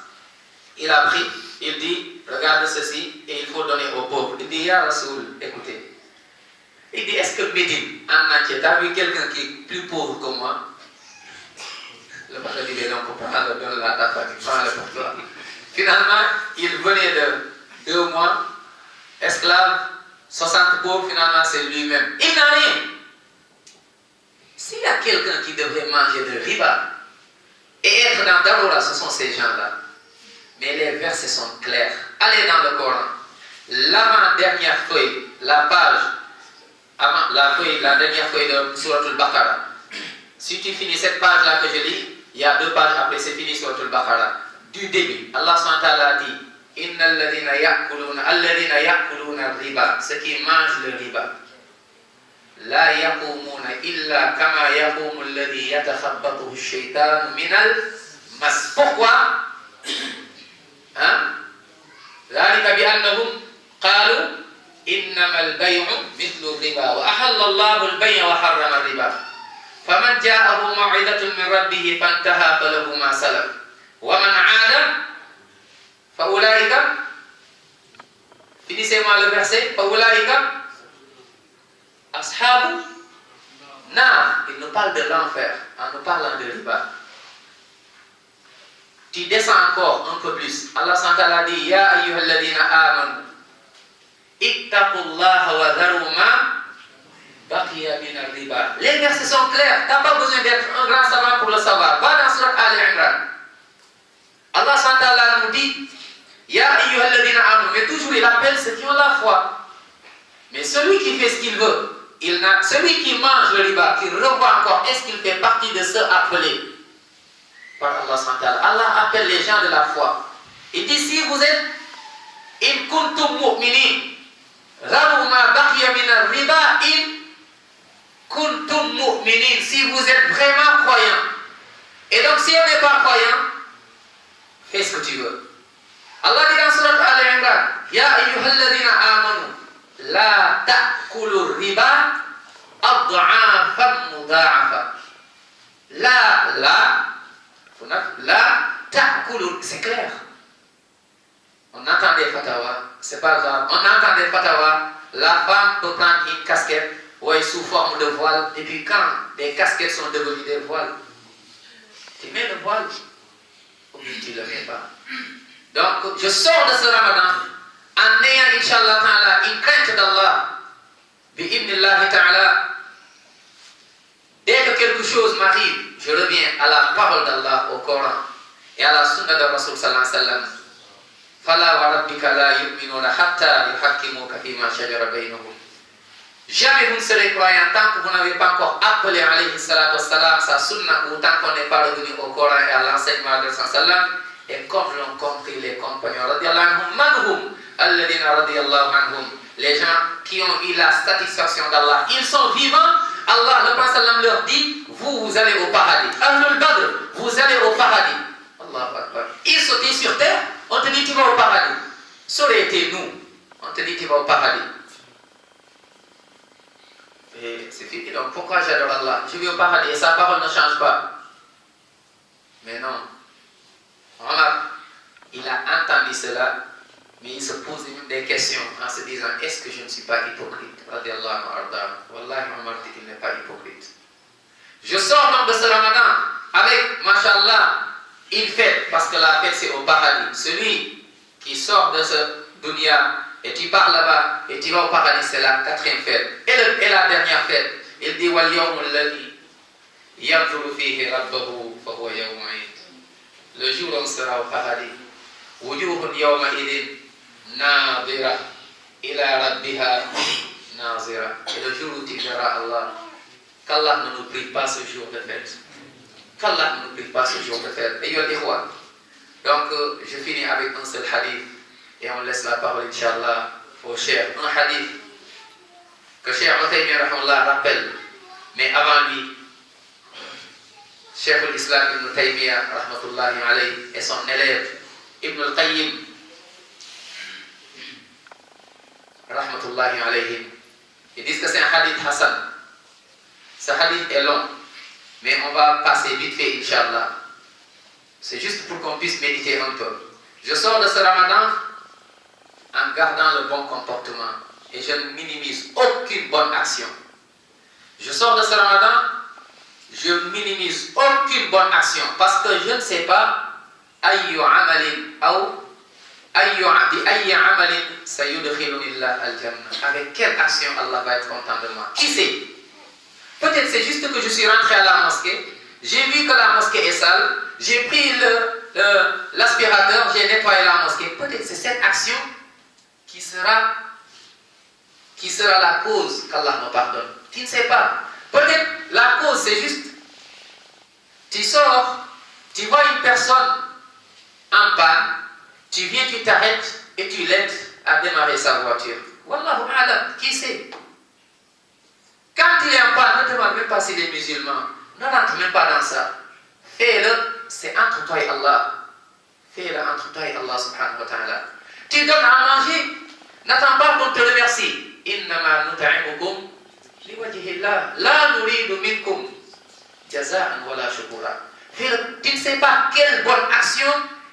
Il a pris. Il dit, regarde ceci et il faut donner aux pauvres. Il dit, Ya Rasoul, écoutez. Il dit, est-ce que Médine, en entier, tu as vu quelqu'un qui est plus pauvre que moi? Le vendredi des dons, prends-le, donne-le à ta famille, prends-le pour toi. Finalement, il venait de 2 mois, esclave, 60 pauvres, finalement c'est lui-même. Il n'a rien. S'il y a quelqu'un qui devrait manger de riba et être dans Darura, ce sont ces gens-là. Mais les versets sont clairs. Allez dans le Coran. L'avant-dernière feuille, la page, la dernière feuille de Surat al-Baqarah. Si tu finis cette page-là que je lis, il y a 2 pages après, c'est fini Surat al-Baqarah. Du début, Allah SWT dit Inna alladhina ya'kuluna riba, ceux qui mangent le riba. La yaqumuna illa kama yaqumu alladhi yatakhabbathu ash-shaytanu min al-mas. Pourquoi? ذلك بأنهم قالوا إنما البيع مثل الربا وأحل الله البيع وحرم الربا فمن جاءه موعظة من ربه فانتهى فله ما سلف ومن عاد فأولئك finissez-moi le verset فأولئك أصحاب nar. Il nous parle de l'enfer en nous parlant de riba. Tu descends encore un peu plus. Allah SWT dit Ya ayyuhalladhina amanu ittaqullaha wa dharu ma baqiya min ar-riba. Les versets sont clairs. Tu n'as pas besoin d'être un grand savant pour le savoir. Va dans Surat Al-Imran. Allah SWT nous dit Ya ayyuhalladhina amanu. Mais toujours il appelle ceux qui ont la foi. Mais celui qui fait ce qu'il veut, celui qui mange le riba, qui revoit encore, est-ce qu'il fait partie de ceux appelés par Allah SWT? Allah appelle les gens de la foi. Il dit si vous êtes in kuntum mu'minin rabu ma baqiya min ar-riba in kuntum mu'minin, si vous êtes vraiment croyants. Et donc si on n'est pas croyant, fais ce que tu veux. Allah dit dans Surat Al-Imran Ya ayyuhalladhina amanu la ta'kulu riba ad'afan mudha'afa. La ta'kulu, c'est clair. On entend des fatwas, c'est pas grave. On entend des fatwas, la femme peut prendre une casquette sous forme de voile, et puis quand des casquettes sont devenues des voiles, tu mets le voile ou bien tu ne le mets pas. Donc je sors de ce ramadan en ayant Inch'Allah ta'ala une crainte d'Allah, bi'ibnillahi ta'ala. Dès que quelque chose m'arrive, je reviens à la parole d'Allah au Coran et à la sunna de Rasul sallallahu alayhi wa sallam. Fala wa rabbika la yu'minuna hatta yuhakkimuka fima shajara bainahum. Jamais vous ne serez croyants tant que vous n'avez pas encore appelé alayhi salatu wassalam sa sunna, ou tant qu'on n'est pas revenu au Coran et à l'enseignement de sallallahu. Et comme l'ont compris les compagnons radiyallahu anhum, manhum alladhina radiyallahu anhum, les gens qui ont eu la satisfaction d'Allah, ils sont vivants. Allah, le prophète sallam leur dit, vous allez au paradis. Ahlul Badr, vous allez au paradis. Allahu Akbar. Ils sautaient sur terre, on te dit tu vas au paradis. Ça aurait été nous, on te dit tu vas au paradis. Et c'est fini, donc pourquoi j'adore Allah? Je vais au paradis et sa parole ne change pas. Mais non. Omar, il a entendu cela, mais il se pose même des questions en se disant est-ce que je ne suis pas hypocrite? Radiallahu anhu. Wallahi, Omar dit qu'il n'est pas hypocrite. Je sors donc de ce ramadan avec, mashallah, une fête, parce que la fête c'est au paradis. Celui qui sort de ce dunya et tu pars là-bas et tu vas au paradis, c'est la 4e fête. Et la dernière fête, il dit wal yawmul ladhi yanzuru fihi rabbahu fa huwa yawmun 'id. Le jour où on sera au paradis, wujuhun yawma idin nadira ila rabbiha nazira. Et le jour où tu verras Allah, qu'Allah ne nous prive pas ce jour de fête. Qu'Allah ne nous prive pas ce jour de fête. Et donc je finis avec un seul hadith et on laisse la parole Inch'Allah au Cheikh. Un hadith que Cheikh Uthaymeen rahimahullah rappelle, mais avant lui Cheikh al-Islam Ibn Taymiyyah rahmatullahi alayhi et son élève Ibn al-Qayyim rahmatullahi alayhi, ils disent que c'est un hadith Hassan. Ce hadith est long, mais on va passer vite fait Inch'Allah. C'est juste pour qu'on puisse méditer un peu. Je sors de ce ramadan en gardant le bon comportement et je ne minimise aucune bonne action. Je sors de ce ramadan je minimise aucune bonne action parce que je ne sais pas ayyu amalin ou ayyi amalin sayudkhilunillah al-jannah. Avec quelle action Allah va être content de moi? Qui sait? Peut-être c'est juste que je suis rentré à la mosquée, j'ai vu que la mosquée est sale, j'ai pris l'aspirateur, j'ai nettoyé la mosquée. Peut-être c'est cette action qui sera la cause qu'Allah me pardonne. Tu ne sais pas. Peut-être la cause c'est juste, tu sors, tu vois une personne en panne, tu viens, tu t'arrêtes et tu l'aides à démarrer sa voiture. Wallahu a'lam, qui sait? Quand il est en panne, ne demande même pas s'il est musulman. Ne rentre même pas dans ça. Fais-le, c'est entre toi et Allah. Fais-le entre toi et Allah subhanahu wa ta'ala. Tu donnes à manger, n'attends pas qu'on te remercie. Innama nut'imukum liwajhillah la nuridu minkum jaza'an wala shukura. Tu ne sais pas quelle bonne action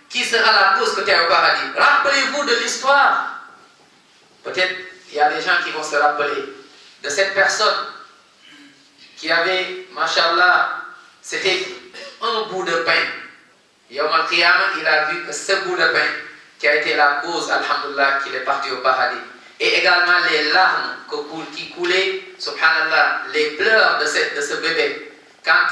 qui sera la cause que tu es au paradis. Rappelez-vous de l'histoire. Peut-être il y a des gens qui vont se rappeler de cette personne qui avait, mashallah, c'était un bout de pain. Yawm al-Qiyamah, il a vu que ce bout de pain qui a été la cause, alhamdulillah, qu'il est parti au paradis. Et également les larmes qui coulaient, subhanallah, les pleurs de ce bébé. Quand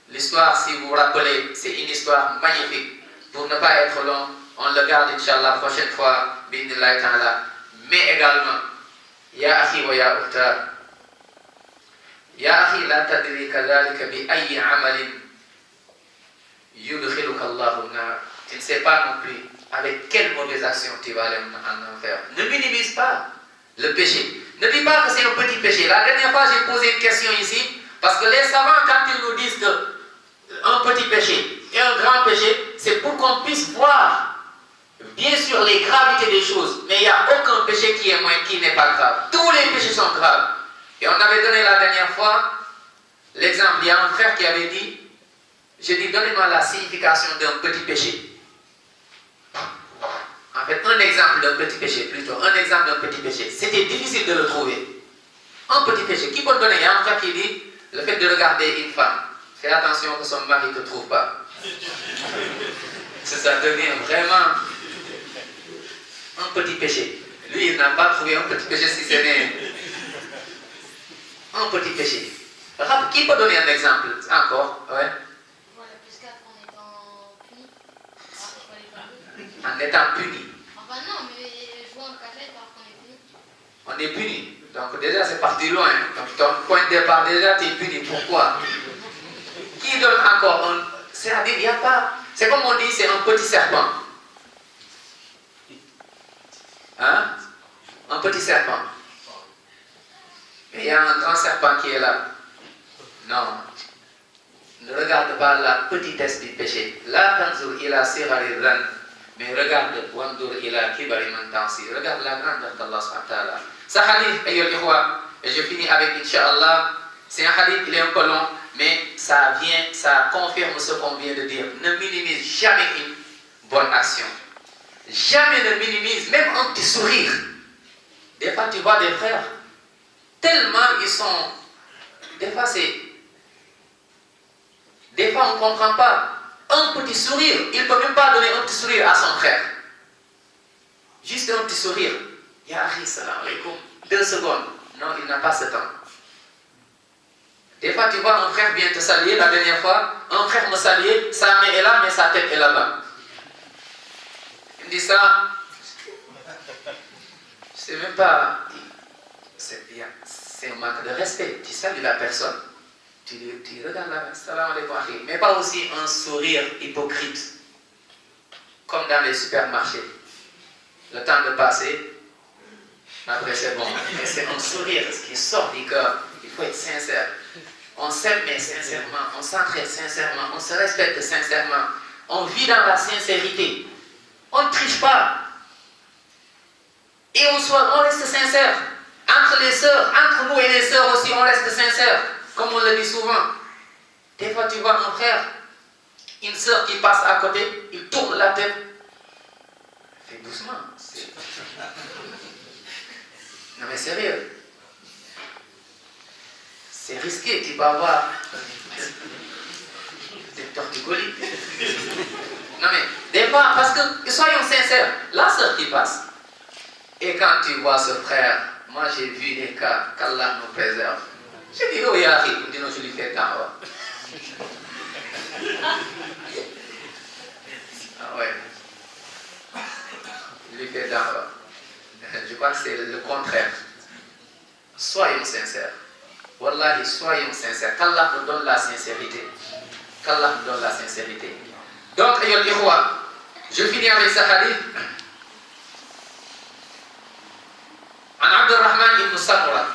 l'histoire, si vous vous rappelez, c'est une histoire magnifique. Pour ne pas être long, on le garde, Inch'Allah, la prochaine fois, bi'idhnillahi ta'ala. Mais également, Ya akhi wa ya ukhta, Ya akhi la tadri kadhalika bi ayyi amalin yudkhiluka Allahu nar. Tu ne sais pas non plus avec quelle mauvaise action tu vas aller en enfer. Ne minimise pas le péché. Ne dis pas que c'est un petit péché. La dernière fois, j'ai posé une question ici, parce que les savants, quand ils nous disent qu'un petit péché et un grand péché, c'est pour qu'on puisse voir bien sûr les gravités des choses, mais il n'y a aucun péché qui n'est pas grave. Tous les péchés sont graves. Et on avait donné la dernière fois l'exemple, il y a un frère qui avait dit, j'ai dit donnez-moi la signification d'un petit péché. En fait, un exemple d'un petit péché, plutôt, un exemple d'un petit péché. C'était difficile de le trouver. Un petit péché. Qui peut le donner? Il y a un frère qui dit, le fait de regarder une femme, fais attention que son mari ne te trouve pas. Ça devient vraiment un petit péché. Lui, il n'a pas trouvé un petit péché si ce n'est un petit péché. Qui peut donner un exemple? Encore? Ouais. Voilà, puisqu'après en étant puni. En étant puni. Enfin non, mais jouer en cachette alors qu'on est puni. On est puni. Donc déjà c'est parti loin. Donc ton point de départ déjà tu es puni. Pourquoi? Qui donne encore un... C'est-à-dire il n'y a pas... C'est comme on dit, c'est un petit serpent. Hein? Un petit serpent. Mais il y a un grand serpent qui est là. Non. Ne regarde pas la petitesse du péché. La tanzur ila sirari dhan. Mais regarde, wandur ila kibari man tansi. Regarde la grandeur d'Allah subhanahu wa ta'ala. Ce hadith, ayyul ikhwa, et je finis avec Inch'Allah, c'est un hadith, il est un peu long, mais ça confirme ce qu'on vient de dire. Ne minimise jamais une bonne action. Jamais ne minimise, même un petit sourire. Des fois, tu vois des frères, tellement ils sont... Des fois, on ne comprend pas. Un petit sourire, il ne peut même pas donner un petit sourire à son frère. Juste un petit sourire. Ya akhi, salam alaikum. 2 secondes. Non, il n'a pas ce temps. Des fois, tu vois un frère vient te saluer. La dernière fois, un frère me saluait, sa main est là, mais sa tête est là-bas. Il me dit ça. C'est même pas... C'est un manque de respect. Tu salues la personne. Tu regardes là-bas. Salam alaikum akhi. Mais pas aussi un sourire hypocrite. Comme dans les supermarchés. Le temps de passer. Après c'est bon, mais c'est un sourire qui sort du cœur. Il faut être sincère. On s'aime mais sincèrement, on s'entraide sincèrement, on se respecte sincèrement. On vit dans la sincérité. On ne triche pas. Et on reste sincère. Entre les sœurs, entre nous et les sœurs aussi, on reste sincère. Comme on le dit souvent. Des fois tu vois un frère, une sœur qui passe à côté, il tourne la tête. Fais doucement. Non mais sérieux. c'est risqué, tu peux avoir des torticolis. Non mais, des fois, parce que, soyons sincères, la sœur qui passe, et quand tu vois ce frère, moi j'ai vu des cas, qu'Allah nous préserve. J'ai dit, oh Yahri, je lui fais dawa. Ah ouais. Je lui fais dawa. Je crois que c'est le contraire. Soyons sincères. Wallahi, soyons sincères. Qu'Allah nous donne la sincérité. Qu'Allah nous donne la sincérité. Donc, je finis avec ce hadith. An Abdurrahman ibn Samura.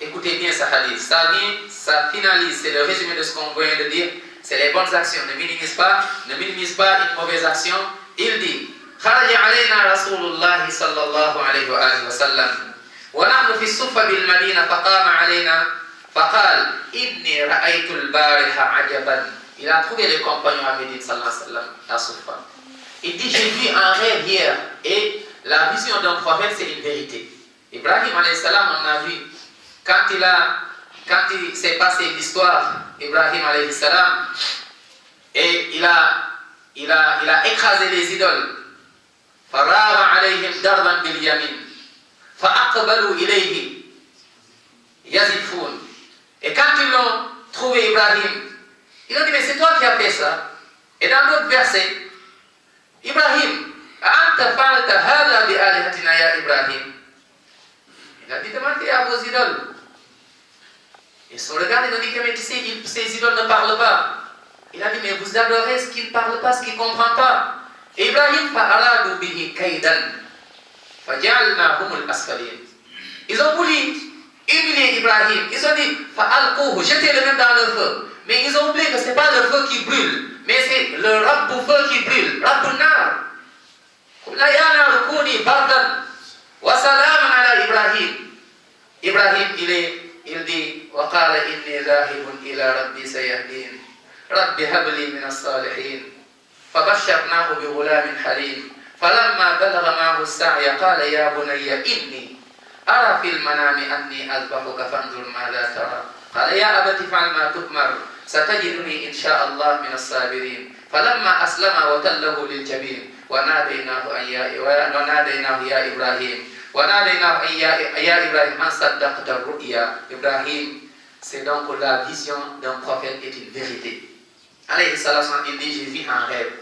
Écoutez bien ce hadith. Ça finalise, c'est le résumé de ce qu'on vient de dire. C'est les bonnes actions. Ne minimise pas une mauvaise action. Il dit خرج علينا رسول الله صلى الله عليه وآله وسلم ونحن في الصفة بالمدينة فقام علينا فقال إني رأيت البارحة عجبا. Il a trouvé les compagnons à Médine sallallahu alayhi wa sallam à Soufa. Il dit j'ai vu un rêve hier et la vision d'un prophète c'est une vérité. Ibrahim alayhi salam on a vu quand il s'est passé l'histoire Ibrahim alayhi salam et il a écrasé les idoles. فراغ عليهم ضربا باليمين فأقبلوا إليه يزفون. Et quand ils l'ont trouvé Ibrahim, ils ont dit mais c'est toi qui as fait ça. Et dans l'autre verset, Ibrahim, أنت فعلت هذا بآلهتنا يا إبراهيم. Il a dit demandez à vos idoles. Ils sont regardés, ils ont dit que mais tu sais, ces idoles ne parlent pas. Il a dit mais vous adorez ce qui ne parle pas, ce qui ne comprend pas. Ibrahim fa'aradu bihi kaidan faja'alnahum al-asfalin. Ils ont voulu humilier Ibrahim. Ils ont dit fa'alquhu, jetez-le même dans le feu. Mais ils ont oublié que ce n'est pas le feu qui brûle, mais c'est le Rabbu feu qui brûle. Rabbu nar. La ya nar kuni bardan wa salaman ala Ibrahim. Ibrahim il dit wa qala inni zahibun ila rabbi sayahdin. Rabbi habli min as-salihin. فبشرناه بغلام حليم فلما بلغ معه السعي قال يا بني إني أرى في المنام أني أذبحك فانظر ماذا ترى قال يا أبت افعل ما تؤمر ستجدني إن شاء الله من الصابرين فلما أسلم وتله للجبين وناديناه يا إبراهيم يا إبراهيم من صدقت الرؤيا. Ibrahim, c'est donc la vision d'un prophète est une vérité. Alayhi salam, il dit j'ai vu un rêve.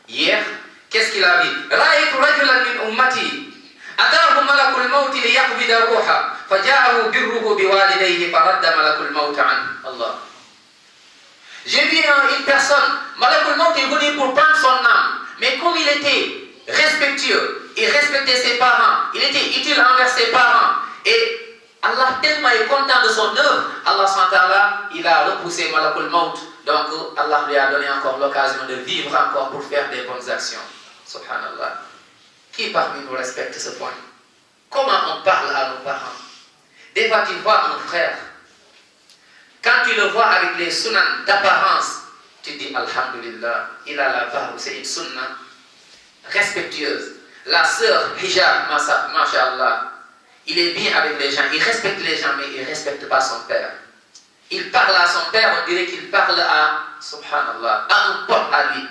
Hier, qu'est-ce qu'il a vu? Ra'aytu rajulan min ummati ataahu malakul maut liyaqbida ruha faja'ahu birruhu biwalidayhi faradda malakul maut an Allah. J'ai vu une personne, malakul maut est venu pour prendre son âme, mais comme il était respectueux, il respectait ses parents, il était utile envers ses parents et Allah tellement est content de son œuvre, Allah SWT, il a repoussé malakul maut. Donc Allah lui a donné encore l'occasion de vivre encore pour faire des bonnes actions. Subhanallah. Qui parmi nous respecte ce point? Comment on parle à nos parents? Des fois tu vois un frère, quand tu le vois avec les sunnahs d'apparence, tu dis Alhamdulillah, il a la barbe, c'est une sunnah respectueuse. La sœur hijab, masha'Allah, il est bien avec les gens, il respecte les gens, mais il ne respecte pas son père. Il parle à son père, on dirait qu'il parle à, subhanallah, à un pote à lui.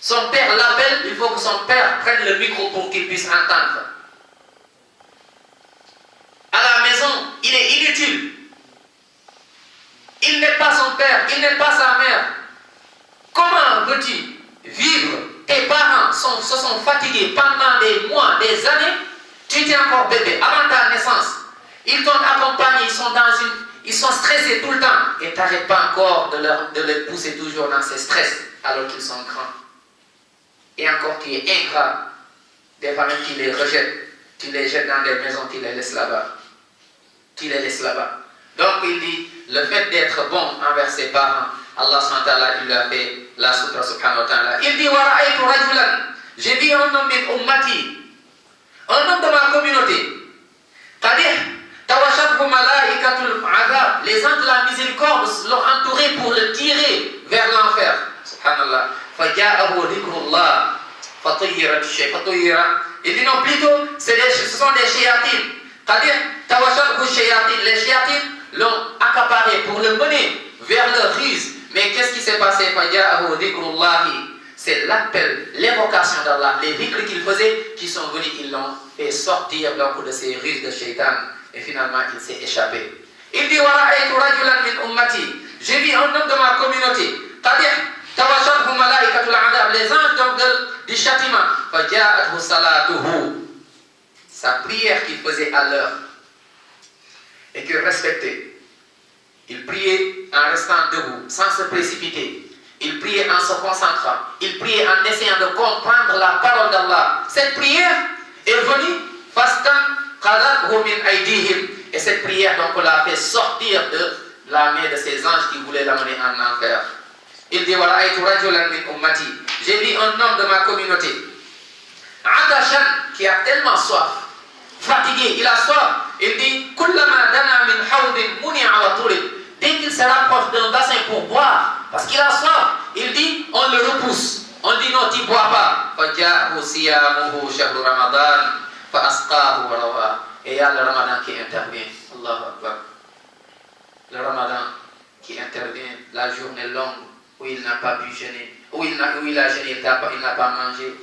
Son père l'appelle, il faut que son père prenne le micro pour qu'il puisse entendre. À la maison, il est inutile. Il n'est pas son père, il n'est pas sa mère. Comment veux-tu vivre? Tes parents se sont fatigués pendant des mois, des années. Tu étais encore bébé, avant ta naissance. Ils t'ont accompagné, ils sont stressés tout le temps. Et tu n'arrêtes pas encore de les pousser toujours dans ces stress alors qu'ils sont grands. Et encore tu es ingrat. Des fois même tu les rejettes. Tu les jettes dans des maisons, tu les laisses là-bas. Donc il dit, le fait d'être bon envers ses parents, Allah SWT, il lui a fait la sutra subhanahu wa ta'ala. Il dit, wara'aytu rajulan, j'ai vu un homme min ummati, un homme de ma communauté. Les anges de la miséricorde l'ont entouré pour le tirer vers l'enfer. Subhanallah. Il dit non, plutôt, ce sont des shayatines. Les shayatines l'ont accaparé pour le mener vers leur ruse. Mais qu'est-ce qui s'est passé? C'est l'appel, l'évocation d'Allah, les dhikrs qu'il faisait qui sont venus, ils l'ont fait sortir donc de ces ruses de shaitan et finalement il s'est échappé. Il dit j'ai vu un homme de ma communauté, les anges donc du châtiment, sa prière qu'il faisait à l'heure et qu'il respectait. Il priait en restant debout, sans se précipiter. Il priait en se concentrant. Il priait en essayant de comprendre la parole d'Allah. Cette prière est venue et cette prière donc l'a fait sortir de la main de ces anges qui voulaient l'amener en enfer. Il dit j'ai vu un homme de ma communauté qui a tellement soif, fatigué, il a soif. Il dit dès qu'il se rapproche d'un bassin pour boire, parce qu'il a soif, il dit on le repousse. On dit non, tu ne bois pas. Et il y a le Ramadan qui intervient. Allahu Akbar. Le Ramadan qui intervient, la journée longue où il n'a pas pu jeûner, où il a jeûné, il n'a pas mangé.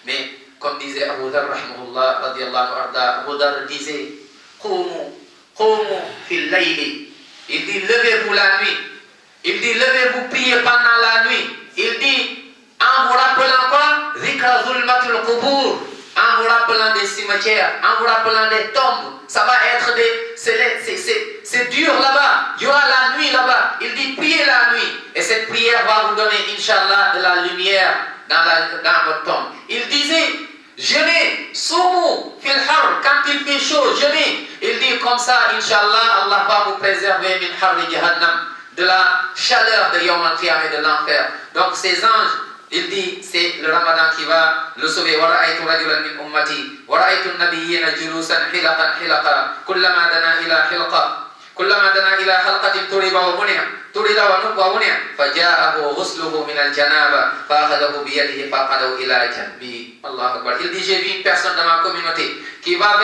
Mais comme disait Abu Dhar, Abu Dhar disait Qumu fil layli. Il dit levez-vous la nuit. Il dit levez-vous prier pendant la nuit. Il dit en vous rappelant quoi? Zikra zulmatul qubur. En vous rappelant des cimetières, en vous rappelant des tombes. Ça va être c'est dur là-bas. Il y aura la nuit là-bas. Il dit priez la nuit. Et cette prière va vous donner, Inch'Allah, de la lumière dans votre tombe. Il disait jeûnez, soumou, fil har, quand il fait chaud, jeûnez. Il dit comme ça, Inch'Allah, Allah va vous préserver min harri jahannam, de la chaleur de Yawm al-Qiyamah et de l'enfer. Donc ces anges, il dit, c'est le Ramadan qui va le sauver. وَرَأَيْتُ رَجُلًا مِنْ أُمَّتِي وَرَأَيْتُ النَّبِيِّينَ جُلُوسًا حِلَقًا كُلَّمَا دَنَا إِلَى حَلْقَةٍ تُرِدَ وَمُنِعَ فَجَاءَهُ غُسْلُهُ مِنَ الْجَنَابَةِ فَأَخَذَهُ بِيَدِهِ فَأَقَعَدَهُ إِلَى جَنْبِهِ. Allahu Akbar. Il dit, j'ai vu une personne de ma communauté qui voit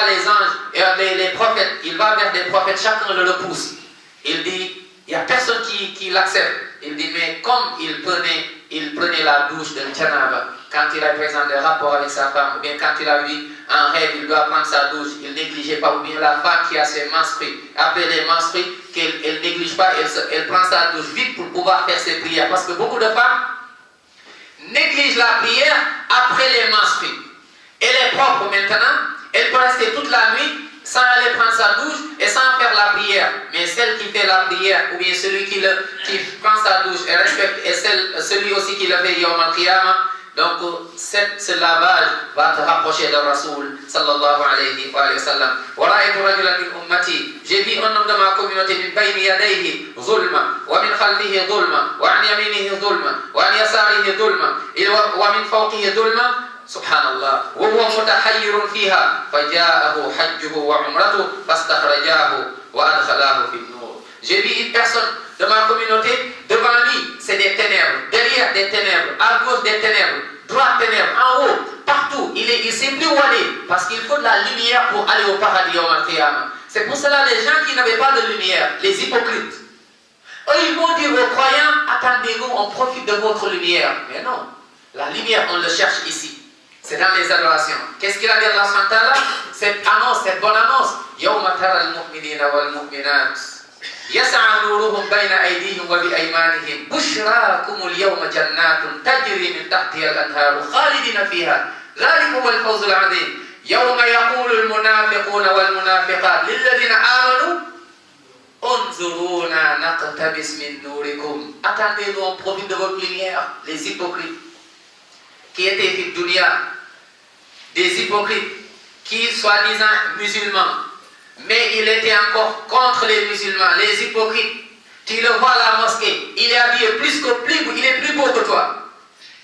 les anges et les prophètes. Il va vers des prophètes, chacun le repousse. Il dit, il n'y a personne qui l'accepte. Il dit, mais comme il prenait la douche de Janaba, quand il a présent des rapports avec sa femme, ou bien quand il a vu un rêve, il doit prendre sa douche, il ne négligeait pas, ou bien la femme qui a ses menstrues, après les menstrues, qu'elle ne néglige pas, elle prend sa douche vite pour pouvoir faire ses prières. Parce que beaucoup de femmes négligent la prière après les menstrues. Elle est propre maintenant, elle peut rester toute la nuit sans aller prendre sa douche et sans faire la prière. Mais celle qui fait la prière, ou bien celui qui prend sa douche et respecte, et celui aussi qui le fait Yawm al-Qiyamah, donc ce lavage va te rapprocher de Rasoul sallallahu alayhi wa sallam. J'ai vu un homme de ma communauté min bayni yadayhi zulma wa min khalfihi zulma wa an yaminihi zulma wa an yasarihi zulma wa min fawqihi zulma. Subhanallah. وهو متحير فيها فجاءه حجه وعمرته فاستخرجاه وأدخلاه في النور. J'ai vu une personne de ma communauté, devant lui, c'est des ténèbres, derrière des ténèbres, à gauche des ténèbres, droite ténèbres, en haut, partout. Il ne sait plus où aller parce qu'il faut de la lumière pour aller au paradis au Al-Qiyamah. C'est pour cela les gens qui n'avaient pas de lumière, les hypocrites, eux ils vont dire aux croyants, attendez-nous, on profite de votre lumière. Mais non, la lumière on le cherche ici. C'est dans les adorations. Qu'est-ce qu'il a dit Allah subhanahu wa ta'ala? Cette annonce, cette bonne annonce. Yawma tara al-mu'minina wal-mu'minat yas'a nuruhum bayna aydihim wa bi aymanihim bushrakum al-yawma jannatun tajri min tahtiha al-anharu khalidina fiha dhalikum al-fawz al-'azim. Yawma yaqulu al-munafiquna wal-munafiqat lilladhina amanu unzuruna naqtabis min nurikum. Attendez-nous, on profite de votre lumière. Les hypocrites qui étaient fi dunya, des hypocrites qui soi-disant musulmans, mais il était encore contre les musulmans, les hypocrites. Tu le vois à la mosquée, il est habillé il est plus beau que toi.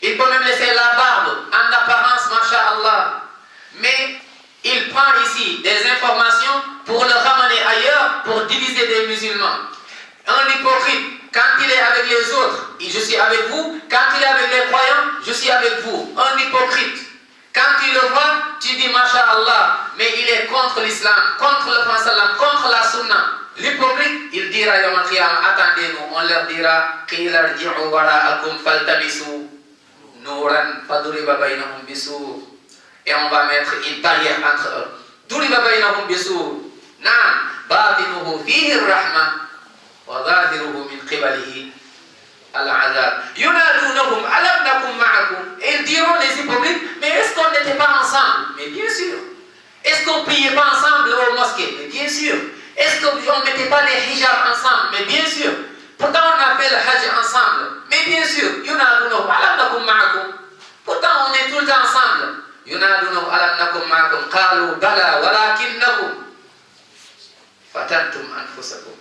Il peut même laisser la barbe en apparence, masha'Allah. Mais il prend ici des informations pour le ramener ailleurs, pour diviser des musulmans. Un hypocrite, quand il est avec les autres, je suis avec vous. Quand il est avec les croyants, je suis avec vous. Un hypocrite. Quand tu le vois, tu dis Masha'Allah. mais il est contre l'islam, contre le prophète sallam, contre la sunna. L'hypocrite, il dira yawm al-qiyamah, attendez-nous, on leur dira qila irji'u wara'akum faltamisu nuran faduriba bainahum bisur, et on va mettre une barrière entre eux. Duriba bainahum bisur, na'am batinuhu fihi ar-rahma wa zahiruhu min qibalihi al-'adab. Yunadunahum alam nakum ma'akum, et ils diront, les hypocrites, mais est-ce qu'on n'était pas ensemble? Mais bien sûr. Est-ce qu'on priait pas ensemble aux mosquées? Mais bien sûr. Est-ce qu'on ne mettait pas les hijabs ensemble? Mais bien sûr. Pourtant on a fait le hajj ensemble. Mais bien sûr. Yunadunahum alam nakum ma'akum. Pourtant on est tout le temps ensemble. Yunadunahum alam nakum ma'akum. Qalu bala walakinnakum fatantum anfusakum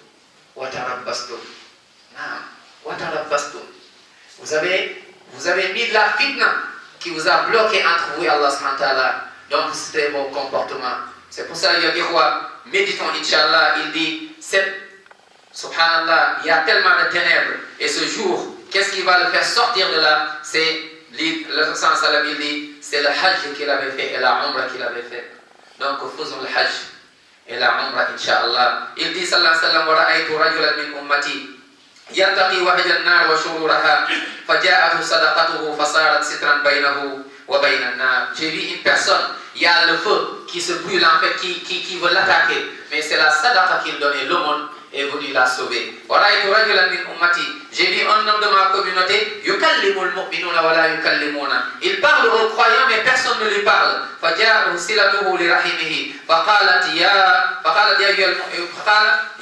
wa tarabbastum. Naam, wa tarabbastum. Vous avez mis de la fitna qui vous a bloqué entre vous et Allah subhanahu wa ta'ala. Donc c'était vos comportements. C'est pour ça qu'il y a des rois, méditons Inch'Allah, il dit, subhanallah, il y a tellement de ténèbres, et ce jour, qu'est-ce qui va le faire sortir de là? C'est, le Prophète sallam il dit, c'est le hajj qu'il avait fait et la umrah qu'il avait fait. Donc faisons le hajj et la umrah Inch'Allah. Il dit sallallahu alayhi wa sallam, wa ra'aytu rajulan min ummati yattaqi wahja an-nar wa shururaha faja'atu sadaqatuhu fasarat sitran bainahu wa bayna an-nar. J'ai vu une personne, il y a le feu qui se brûle en fait, qui veut l'attaquer, mais c'est la sadaqa qu'il donnait, l'aumône est venu la sauver. Wa ra'aytu rajulan min ummati, j'ai vu un homme de ma communauté, yukallimul mu'minuna wa la yukallimuna. Il parle aux croyants mais personne ne lui parle. Faja'ahu silatuhu li rahimihi faqalat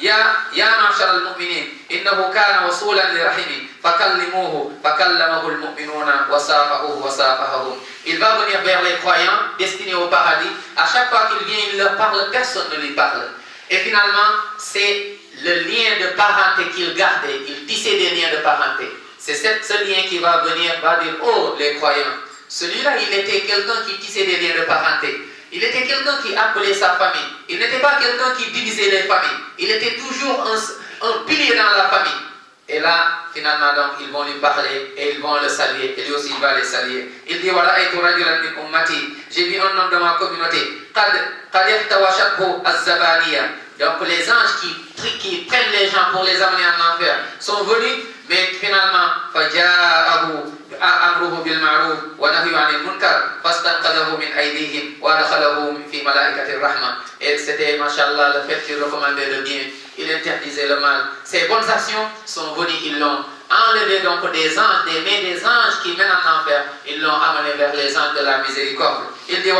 ya ma'shar al-mu'minin innahu kana wasulan li rahimi fakallimuhu fakallamahu al-mu'minuna wa safahuhu wa safahum. Il va venir vers les croyants destinés au paradis. À chaque fois qu'il vient, il leur parle, personne ne lui parle. Et finalement, c'est le lien de parenté qu'il gardait. Il tissait des liens de parenté. C'est ce lien qui va venir, va dire, oh les croyants, celui-là, il était quelqu'un qui tissait des liens de parenté. Il était quelqu'un qui appelait sa famille. Il n'était pas quelqu'un qui divisait les familles. Il était toujours un pilier dans la famille. Et là, finalement, donc, ils vont lui parler et ils vont le saluer. Et lui aussi, il va les saluer. Il dit, voilà, j'ai vu un homme de ma communauté. Donc, les anges qui prennent les gens pour les amener en enfer sont venus, mais finalement, et c'était, mashallah, le fait qu'il recommandait le bien, il interdisait le mal. Ces bonnes actions sont venues, ils l'ont enlevé donc des anges, des mains des anges qui mènent en enfer, ils l'ont amené vers les anges de la miséricorde. Il dit,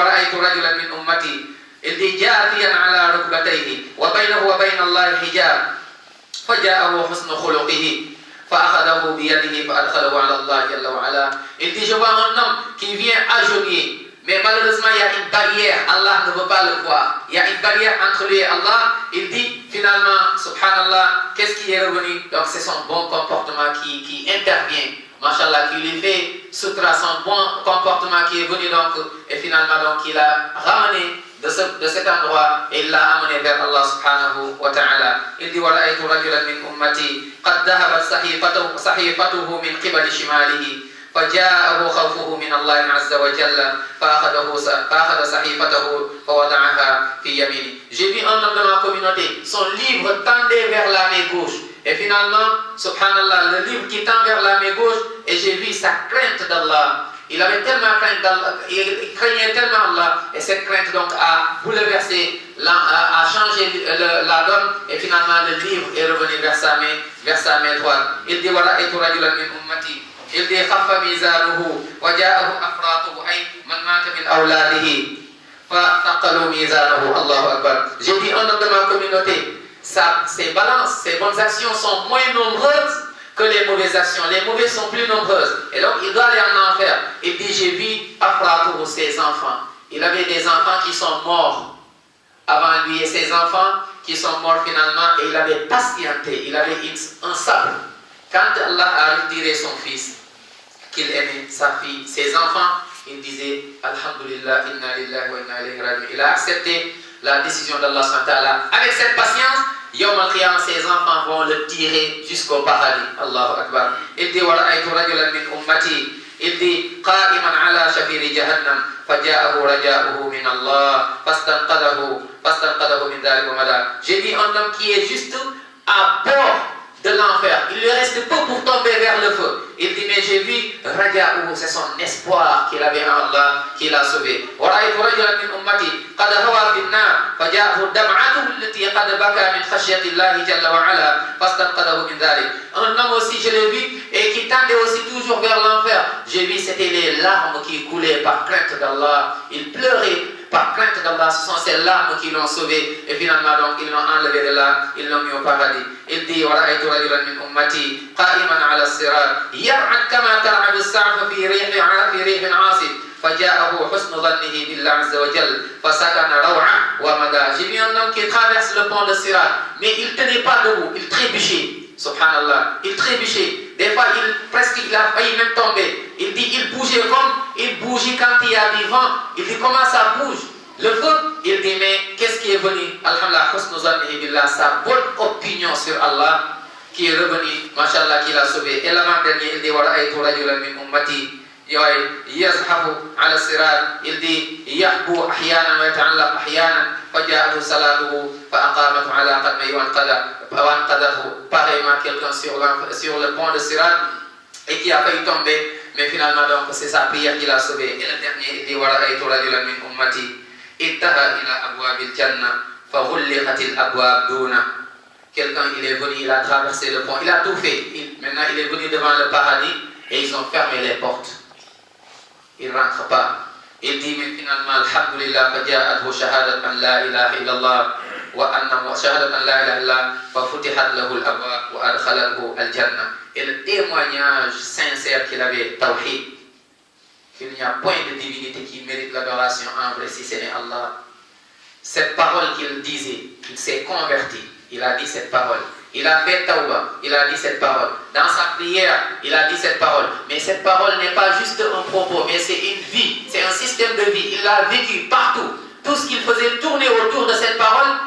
il dit, jathiyan ala rukbatayhi wa baynahu wa bayna Allah hijab faja'ahu husnu khuluqihi fa'akhadahu bi yadihi fa'adkhalahu ala Allah jalla wa ala. Il dit, je vois un homme qui vient agenouiller, mais malheureusement il y a une barrière, Allah ne veut pas le voir. Il y a une barrière entre lui et Allah. Il dit finalement, subhanallah, qu'est-ce qui est revenu? Donc c'est son bon comportement qui intervient, mashallah, qui lui fait sutra, son bon comportement qui est venu donc, et finalement donc il a ramené de cet endroit et il l'a amené vers Allah subhanahu wa ta'ala. Il dit, wa ra'aytu rajulan min ummati qad dhahabat sahifatuhu min qibali shimalihi فجاءه خوفه من الله عز وجل فأخذ صحيفته فوضعها في يمينه. J'ai vu un homme de ma communauté, son livre tendait vers la main gauche. Et finalement, subhanallah, le livre qui tend vers la main gauche, et j'ai vu sa crainte d'Allah. Il avait tellement crainte d'Allah, il craignait tellement Allah, et cette crainte donc a bouleversé, a changé la donne, et finalement le livre est revenu vers sa main droite. Il dit, voilà, et rajulan min ummati. Il dit, khaffa mizanuhu wa ja'ahu afratuhu ay man mata min awladihi fa taqalu mizanuhu. Allahu Akbar. J'ai dit, un homme de ma communauté, ses balances, ses bonnes actions sont moins nombreuses que les mauvaises actions. Les mauvaises sont plus nombreuses. Et donc, il doit aller en enfer. Il dit, j'ai vu afratuhu, ses enfants. Il avait des enfants qui sont morts avant lui et ses enfants qui sont morts finalement, et il avait patienté. Il avait un sabre. Quand Allah a retiré son fils, qu'il aimait, sa fille, ses enfants, il disait Alhamdulillah, inna lillahi wa inna ilayhi raji'un. Il a accepté la décision d'Allah subhanahu wa ta'ala. Avec cette patience, Yawm al-Qiyamah, ses enfants vont le tirer jusqu'au paradis. Allahu Akbar. Il dit, wa ra'aytu rajulan min ummati. Il dit, قائما على شفير جهنم فجاءه رجاؤه من الله فاستنقذه من ذلك ومدى. J'ai vu un homme qui est juste à bord de l'enfer. Il lui reste peu pour tomber vers le feu. Il dit, mais j'ai vu Raja'u, c'est son espoir qu'il avait en Allah, qui l'a sauvé. وَرَأَيْتُ رَجُلًا مِنْ أُمَّتِي قَدْ هَوَى فِي النَّارِ فَجَاءَهُ دَمْعَتُهُ الَّتِي قَدْ بَكَى مِنْ خَشْيَةِ اللَّهِ جَلَّ وَعَلَا فَاسْتَنْقَذَهُ مِنْ ذَلِكَ. Un homme aussi, je l'ai vu, et qui tendait aussi toujours vers l'enfer. J'ai vu, c'était les larmes qui coulaient par crainte d'Allah. Il pleurait par crainte d'Allah, ce sont ces larmes qui l'ont sauvé, et finalement donc ils l'ont enlevé de là, ils l'ont mis au paradis. Il dit وَرَأَيْتُ رَجُلًا مِنْ أُمَّتِي قَائِمًا عَلَى الصِّرَاطِ يَرْعَدْ كَمَا تَرْعَدُ السَّعْفُ في ريح عاصف فجاءه حسن ظنه بالله عز وجل فسكن روعا ومدى. J'ai vu un homme qui traverse le pont de Sirat, mais il ne tenait pas debout, il trébuchait. Subhanallah, il trébuchait. Des fois, il a failli même tomber. Il dit, il bougeait comme il bougeait quand il y a du vent. Il dit, comment ça bouge? Le feu? Il dit, mais qu'est-ce qui est venu? Alhamdulillah, husnu zannihi billah, sa bonne opinion sur Allah qui est revenu, mashallah, qui l'a sauvé. Et l'avant-dernier, il dit, wa ra'aytu rajulan min ummati yazhabu ala sirat. Il dit, yahbu ahyanan wa yata'allaq ahyanan faja'ahu salatuhu fa aqamatu ala qadmayhi wa anqadahu. Pareillement, quelqu'un sur le pont de Sirat et qui a failli tomber, mais finalement donc c'est sa prière qui l'a sauvé. Et le dernier, il dit wa ra'aytu rajulan min ummati ittaha ila abwabil janna fa ghulliqatil abwab duna. Quelqu'un, il est venu, il a traversé le pont, il a tout fait. Maintenant, il est venu devant le paradis et ils ont fermé les portes. Il ne rentre pas. Il dit, mais finalement, alhamdulillah, faja'athu shahadat an la ilaha illallah wa anna shahadat an la ilaha illallah fa futihat lahu al-abwab wa adkhalahu al-jannah. Et le témoignage sincère qu'il avait, tawhid, qu'il n'y a point de divinité qui mérite l'adoration en vrai si ce n'est Allah. Cette parole qu'il disait, il s'est converti. Il a dit cette parole. Il a fait tawbah. Il a dit cette parole. Dans sa prière, il a dit cette parole. Mais cette parole n'est pas juste un propos, mais c'est une vie. C'est un système de vie. Il l'a vécu partout. Tout ce qu'il faisait tourner autour de cette parole,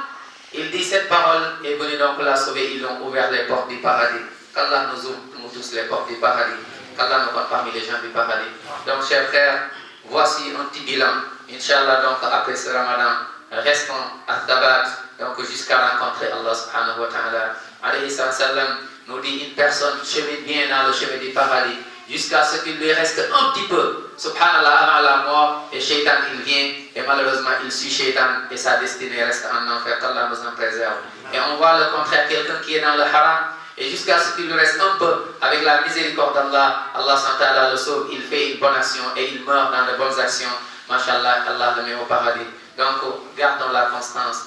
il dit cette parole est venue donc la sauver. Ils ont ouvert les portes du paradis. Qu'Allah nous ouvre tous les portes du paradis. Qu'Allah nous compte parmi les gens du paradis. Donc, chers frères, voici un petit bilan. Inch'Allah, donc après ce ramadan, restons à Tabat, donc jusqu'à rencontrer Allah subhanahu wa ta'ala. Alayhi sallam nous dit une personne chemine bien dans le chemin du paradis jusqu'à ce qu'il lui reste un petit peu, subhanallah, avant la mort, et Shaitan il vient et malheureusement il suit Shaitan et sa destinée reste en enfer. Qu'Allah nous en préserve. Et on voit le contraire, quelqu'un qui est dans le haram et jusqu'à ce qu'il lui reste un peu, avec la miséricorde d'Allah, Allah subhanahu le sauve, il fait une bonne action et il meurt dans de bonnes actions. Mashallah, Allah le met au paradis. Donc gardons la constance.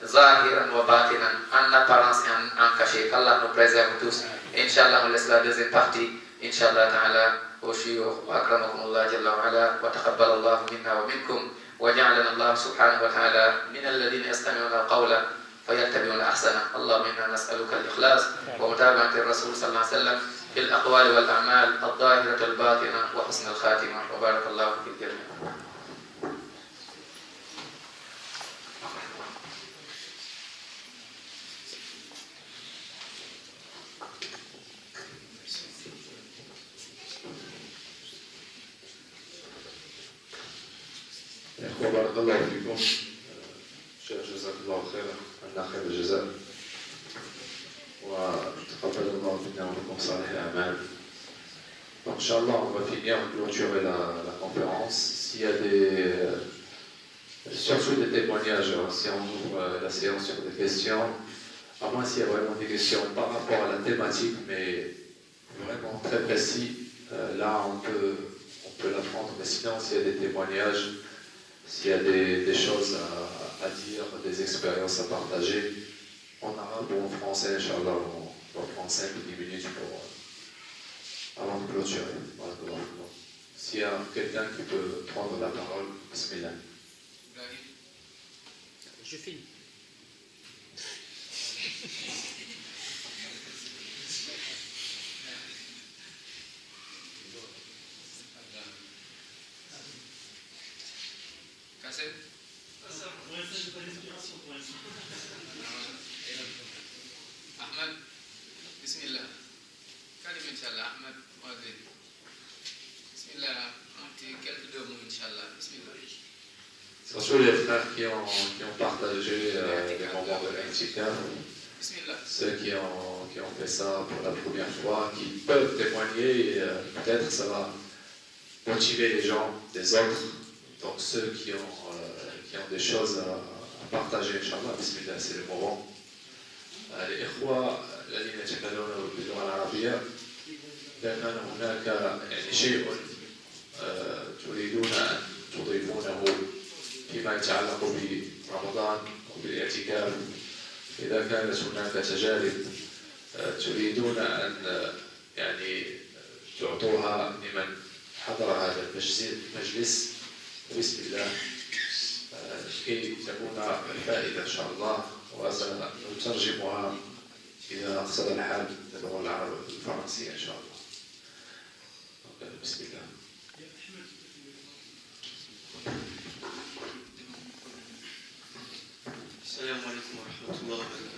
Zahiran wa batinan, en apparence et en cachet, qu'Allah nous préserve tous. Inch'Allah, on laisse la deuxième partie. Inch'Allah ta'ala, au shuyukh, wa akramakumullah jalla wa ala, wa taqabbal Allah minna wa minkum, wa ja'alana Allah subhanahu wa ta'ala, min alladhina yastami'una qawla, fayattabi'una ahsana. Allahumma inna nas'aluka al-ikhlas, wa mutaba'ati ar-rasul sallallahu alayhi wa sallam, fil aqwali wal a'mal, al-zahirata al-batina, wa husna al-khatima, wa barakallahu fil jannah. بارك الله فيكم شيخ جزاك الله خيرا عنا خير الجزاء وتقبل الله منا ومنكم صالح الاعمال. Donc Inch'Allah, on va finir, clôturer la conférence. S'il y a surtout des témoignages, si on ouvre la séance sur des questions, à moins s'il y a vraiment des questions par rapport à la thématique, mais vraiment très précis, là on peut la prendre. Mais sinon, s'il y a des témoignages, s'il y a des choses à dire, des expériences à partager, en arabe ou en français, Inch'Allah, on va prendre 5-10 minutes avant de clôturer. Voilà. S'il y a quelqu'un qui peut prendre la parole, bismillah. Je filme. Ahmed, bismillah. Kalim inshallah, Ahmed, Bismillah. Surtout les frères qui ont partagé les moments de l'Intikaf, ceux qui ont fait ça pour la première fois, qui peuvent témoigner, et peut-être ça va motiver les gens des autres. Donc ceux qui ont des choses à partager, Inch'Allah, Bismillah, c'est le moment. الإخوة الذين يتكلمون باللغة العربية إذا كان هناك يعني شيء تريدون أن تضيفونه فيما يتعلق برمضان وبالاعتكاف، إذا كانت هناك تجارب تريدون أن يعني تعطوها لمن حضر هذا المجلس بسم الله كي تكون الفائدة إن شاء الله، وسنترجمها إذا أقصد الحال باللغة العربية الفرنسية إن شاء الله. بسم الله. السلام عليكم ورحمة الله وبركاته.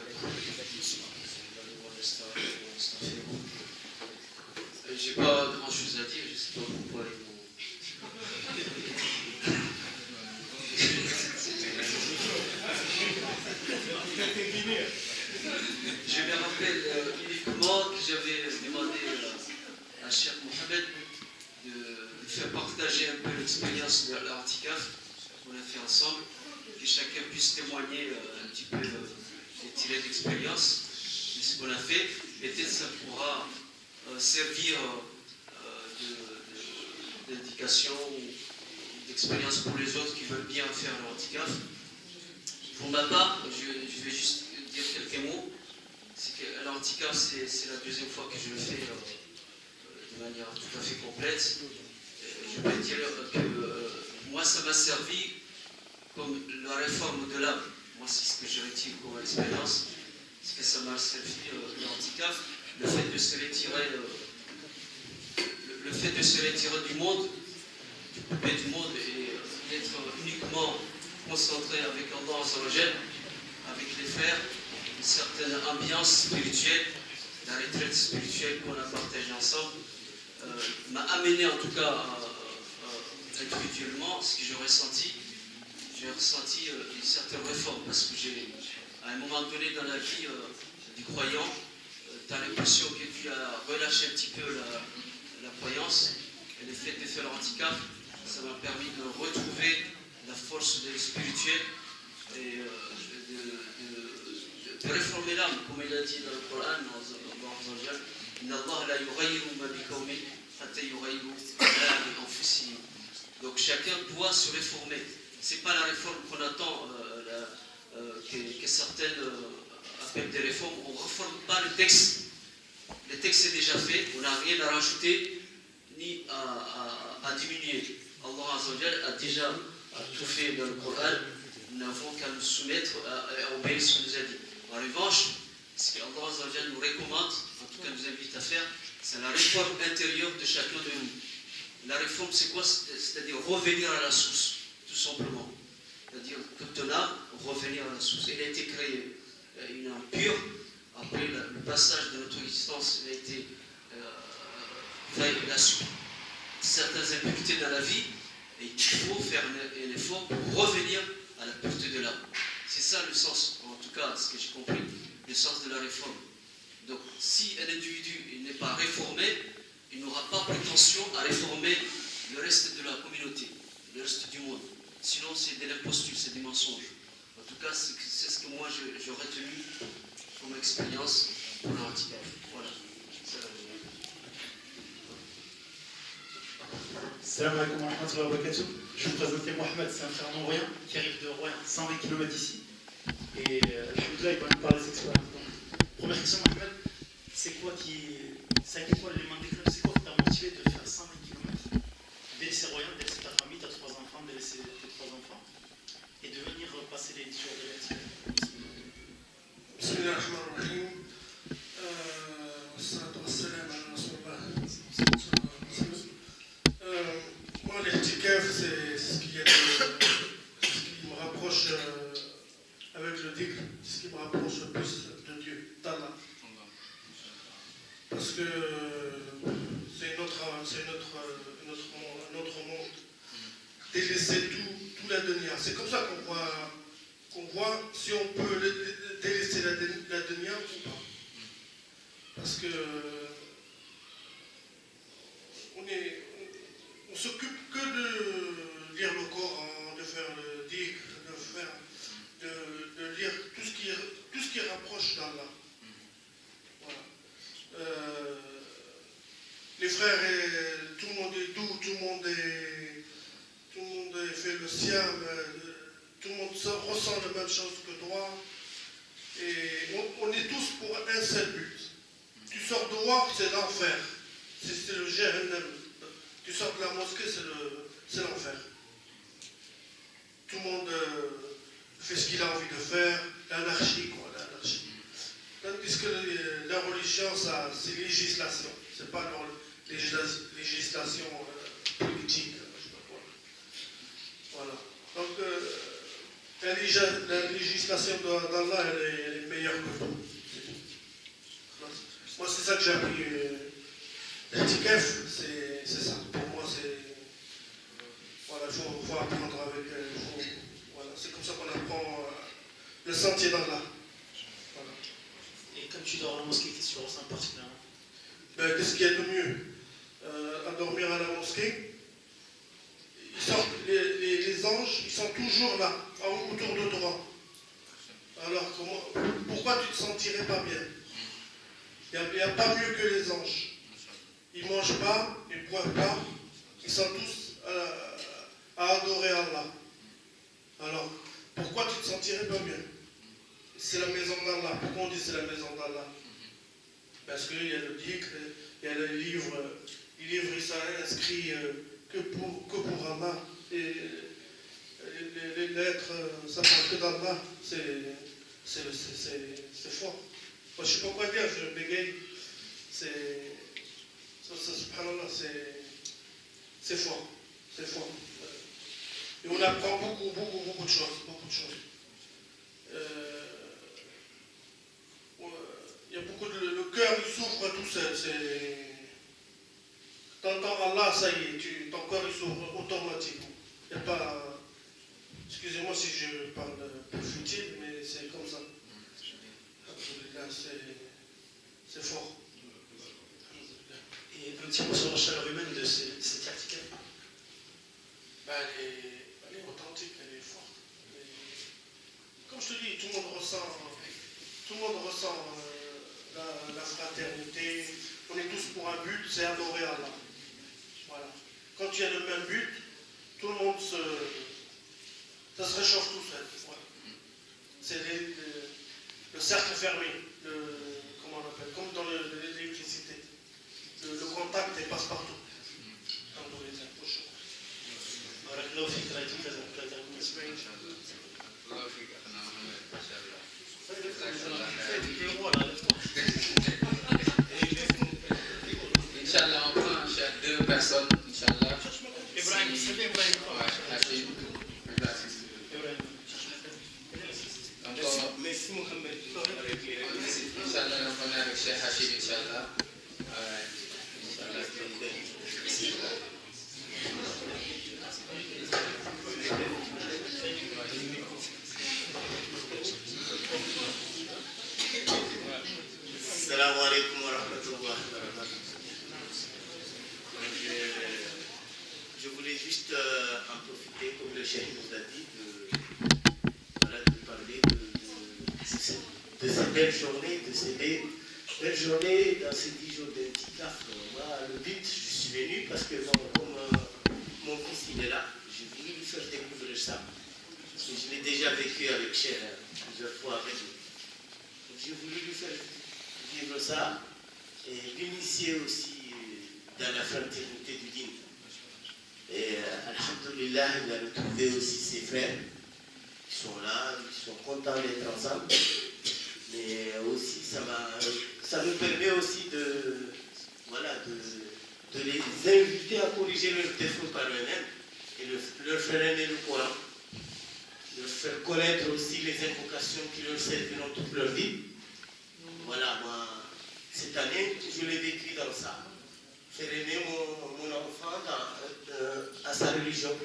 J'ai pas grand chose à dire, je sais pas pourquoi ils m'ont. Je me rappelle uniquement que j'avais demandé à Cheikh Mohamed de faire partager un peu l'expérience de l'Artikaf qu'on a fait ensemble, que chacun puisse témoigner un petit peu et tirer d'expérience de ce qu'on a fait. Et peut-être ça pourra servir d'indication ou d'expérience pour les autres qui veulent bien faire l'Artikaf. Pour ma part, je vais juste dire quelques mots. C'est que l'Artikaf, c'est la deuxième fois que je le fais de manière tout à fait complète. Je peux dire que moi, ça m'a servi comme la réforme de l'âme. Moi, c'est ce que je retire comme expérience. C'est que ça m'a servi l'Artikaf, le fait de se retirer, du monde, du monde et d'être uniquement concentré avec Allah Azzawajal, avec les frères, une certaine ambiance spirituelle, la retraite spirituelle qu'on a partagée ensemble, m'a amené en tout cas individuellement ce que j'ai ressenti une certaine réforme, parce que à un moment donné dans la vie du croyant, tu as l'impression que tu as relâché un petit peu la croyance, et le fait de faire l'handicap, ça m'a permis de retrouver la force spirituelle et de réformer l'âme, comme il a dit dans le Coran, donc chacun doit se réformer. Ce n'est pas la réforme qu'on attend, que certaines appellent des réformes. On ne réforme pas le texte. Le texte est déjà fait, on n'a rien à rajouter ni à diminuer. Allah Azzawajal a déjà tout fait dans le Coran, nous n'avons qu'à nous soumettre à obéir ce qu'il nous a dit. En revanche, ce que Allah Azzawajal nous recommande, en tout cas nous invite à faire, c'est la réforme intérieure de chacun de nous. La réforme, c'est quoi? C'est-à-dire revenir à la source, tout simplement. C'est-à-dire que ton âme, revenir à la source. Elle a été créée, une âme pure. Après le passage de notre existence, elle a été la suite. Certaines impuretés dans la vie, et il faut faire un effort pour revenir à la pureté de l'âme. C'est ça le sens, en tout cas, ce que j'ai compris, le sens de la réforme. Donc, si un individu n'est pas réformé, il n'aura pas prétention à réformer le reste de la communauté, le reste du monde. Sinon, c'est de l'imposture, c'est des mensonges. En tout cas, c'est ce que moi j'ai retenu comme expérience pour l'handicap. Voilà. Salam alaikum wa rahmatullahi wa barakatuh. Je vais vous présenter Mohamed, c'est un frère non-voyant qui arrive de Royan, 120 km d'ici. Et là, il va nous parler des expériences. Donc, première question, Mohamed, c'est quoi l'élément déclencheur, c'est quoi qui t'a motivé de faire 120 km, de laisser Royan, de laisser ta famille, t'as 3 enfants, de laisser tes 3 enfants, et de venir passer les 10 jours de l'Intikaf? Bismillahirrahmanirrahim. Moi, l'Intikaf, c'est ce qui me rapproche avec le dhikr, ce qui me rapproche le plus de Dieu, d'Allah. Parce que c'est un autre monde. délaisser tout la dunya. C'est comme ça qu'on voit si on peut délaisser la dunya ou pas. Parce que on s'occupe que de lire le Coran, de faire le dhikr, de lire tout ce qui rapproche d'Allah. Voilà. Les frères, tout le monde est doux, tout le monde fait le siam, tout le monde ressent la même chose que toi. Et on est tous pour un seul but. Tu sors dehors, c'est l'enfer. C'est le Jahannam. Tu sors de la mosquée, c'est l'enfer. Tout le monde fait ce qu'il a envie de faire. L'anarchie, quoi, l'anarchie. Tandis que la religion, c'est législation. C'est pas législation politique. Je sais pas quoi. Voilà. Donc, la législation d'Allah, elle est meilleure que tout. Moi, c'est ça que j'ai appris. L'Itikaf, c'est ça. Pour moi, c'est. Voilà, il faut apprendre avec. Voilà, c'est comme ça qu'on apprend le sentier d'Allah. Voilà. Et comme tu dors à la mosquée, qu'est-ce que tu ressens particulièrement? Ben, qu'est-ce qu'il y a de mieux à dormir à la mosquée? Les anges, ils sont toujours là, autour de toi. Alors, pourquoi tu ne te sentirais pas bien? Il n'y a pas mieux que les anges. Ils ne mangent pas, ils ne boivent pas. Ils sont tous à adorer Allah. Alors, pourquoi tu te sentirais pas bien? C'est la maison d'Allah. Pourquoi on dit c'est la maison d'Allah? Parce qu'il y a le dhikr, il y a le livre, il sont inscrits que pour Allah. Et les lettres, ça parle que d'Allah. C'est fort. Moi, je ne sais pas quoi dire, je bégaye. Subhanallah, c'est fort. C'est fort. Et on apprend beaucoup de choses. Il y a beaucoup de. Le cœur, il s'ouvre tout seul. T'entends Allah, ça y est, ton corps, il s'ouvre automatiquement. Il n'y a pas. Excusez-moi si je parle peu futile, mais c'est comme ça. C'est fort. Et un petit mot sur la chaleur humaine de cette article. Elle est authentique, elle est forte. Comme je te dis, tout le monde ressent la fraternité. On est tous pour un but, c'est adorer Allah. Voilà. Quand il y a le même but, tout le monde ça se réchauffe tout seul. Voilà. C'est le cercle fermé. Comment on appelle? Comme dans l'électricité. Le contact, il passe partout. بارك فيك الله يجزيك خير. الله فيك أخنا محمد ما شاء الله. Inch'Allah, on prend deux personnes, Inch'Allah. Ibrahim, c'est bien Ibrahim. Hachim, encore. Merci Mohamed. Inch'Allah, on prend avec Cheikh Hachim, Inch'Allah. Assalamu alaikum wa rahmatullah. Je voulais juste en profiter, comme le chef nous a dit, de parler de ces belles journées, belle journée dans ces 10 jours d'Itikaf. Moi, le but, je suis venu parce que comme mon fils il est là, j'ai voulu lui faire découvrir ça. Parce que je l'ai déjà vécu avec Cheikh plusieurs fois avec lui. Donc j'ai voulu lui faire vivre ça et l'initier aussi dans la fraternité du dîn. Et alhamdoulilah, il a retrouvé aussi ses frères qui sont là, ils sont contents d'être ensemble. Mais aussi, ça me permet aussi de les inviter à corriger leurs défauts par eux-mêmes et leur faire aimer le Coran, leur faire connaître aussi les invocations qui leur serviront toute leur vie. Voilà, moi, cette année, je l'ai vécu dans ça. Faire aimer mon enfant à sa religion.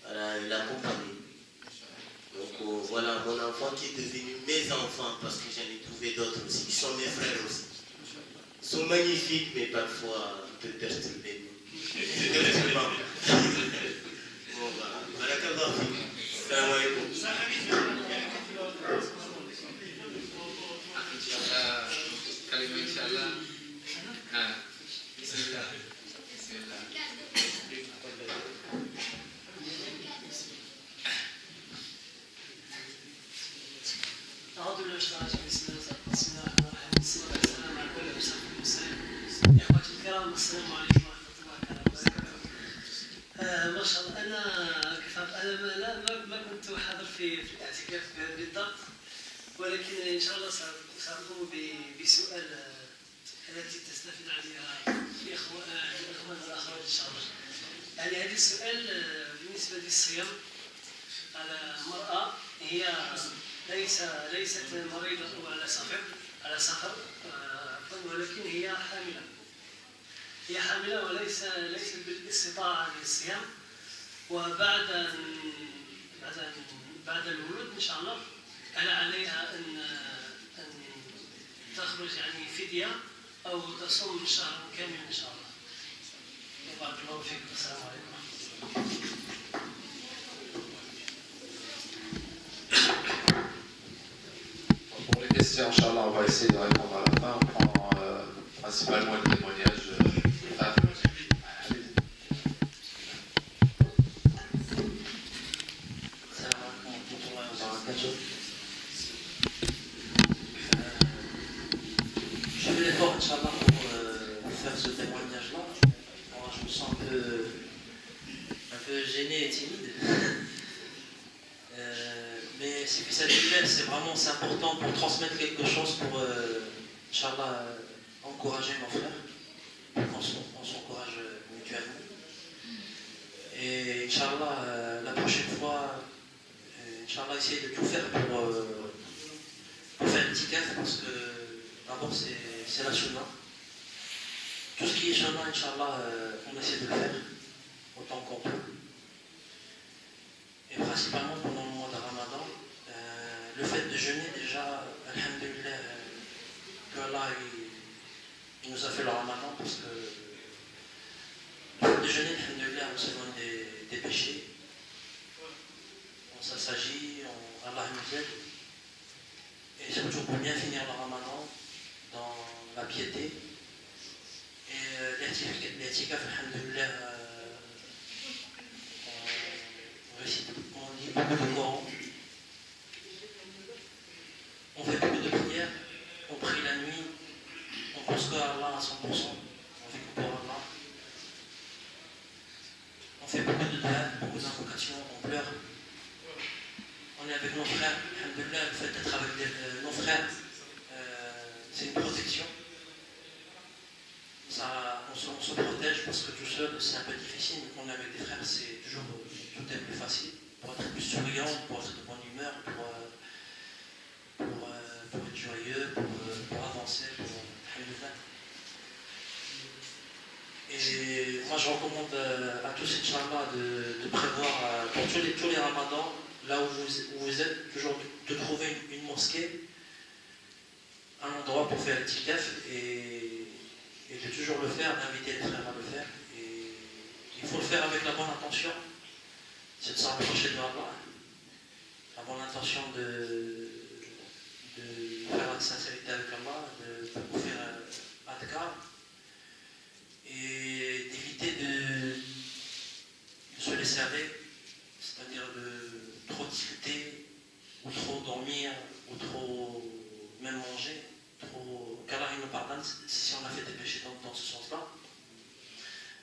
voilà, l'accompagner. Donc voilà, mon enfant qui est devenu mes enfants, parce que j'en ai trouvé d'autres aussi, qui sont mes frères aussi. Ils sont magnifiques, mais parfois un peu perturbés. Bon, voilà. Barakallah fik. Salam alaikum. Inch'Allah, kalima Inch'Allah. Bismillah. Bismillah. أعوذ بالله من الشيطان الرجيم بسم الله الرحمن الرحيم والصلاة والسلام على كل أشرف المرسلين إخوتي الكرام السلام عليكم ورحمة الله تعالى وبركاته. ما شاء الله أنا كيف أنا ما كنت حاضر في الاعتكاف بالضبط، ولكن إن شاء الله سأقوم بسؤال التي تستفيد عليها الإخوان الآخرين إن شاء الله. يعني هذا السؤال بالنسبة للصيام على مرأة هي ليست مريضة أو على سفر ولكن هي حاملة وليست بالاستطاعة للصيام، وبعد بعد الولود إن شاء الله أنا عليها أن تخرج يعني فدية أو تصوم شهر كامل إن شاء الله. بارك الله فيكم. السلام عليكم. Pour les questions, Inch'Allah, on va essayer de répondre à la fin. On prend principalement les témoignages des femmes. Je fais l'effort, Inch'Allah, pour faire ce témoignage-là. Moi, je me sens un peu gêné et timide. Mais c'est que cette nouvelle, c'est important pour transmettre quelque chose, pour, Inch'Allah, encourager nos frères. On s'encourage mutuellement. Et Inch'Allah, la prochaine fois, Inch'Allah, essayer de tout faire pour faire un petit café, parce que d'abord, c'est la sunna. Tout ce qui est sunna, Inch'Allah, on essaie de le faire autant qu'on peut. Et principalement pendant le mois de Ramadan, le fait de jeûner déjà, alhamdulillah, que Allah il nous a fait le Ramadan, parce que le fait de jeûner, alhamdulillah, on s'éloigne des péchés, on s'assagit, Allah nous aide, et surtout pour bien finir le Ramadan dans la piété. Et l'I'tikaf, alhamdulillah, on lit beaucoup de Coran, on fait beaucoup de prières, on prie la nuit, on pense qu'à Allah à 100%, on fait que pour Allah. On fait beaucoup de dua, beaucoup d'invocations, on pleure. On est avec nos frères, alhamdulillah, le fait d'être avec nos frères, c'est une protection. On se protège parce que tout seul c'est un peu difficile, mais quand on est avec des frères, c'est toujours tout est plus facile, pour être plus souriant, pour être de bonne humeur, pour être joyeux, pour avancer, Et moi je recommande à tous, Inch'Allah, de prévoir pour tous les ramadans, là où vous êtes, toujours de trouver une mosquée, un endroit pour faire le tikaf et de toujours le faire, d'inviter les frères à le faire. Et il faut le faire avec la bonne intention, c'est de s'en rapprocher de Allah. La bonne intention de faire la sincérité avec Allah, de faire adhkar, et d'éviter de se laisser aller, c'est-à-dire de trop discuter, ou trop dormir, ou trop même manger. Qu'Allah nous pardonne si on a fait des péchés dans ce sens-là.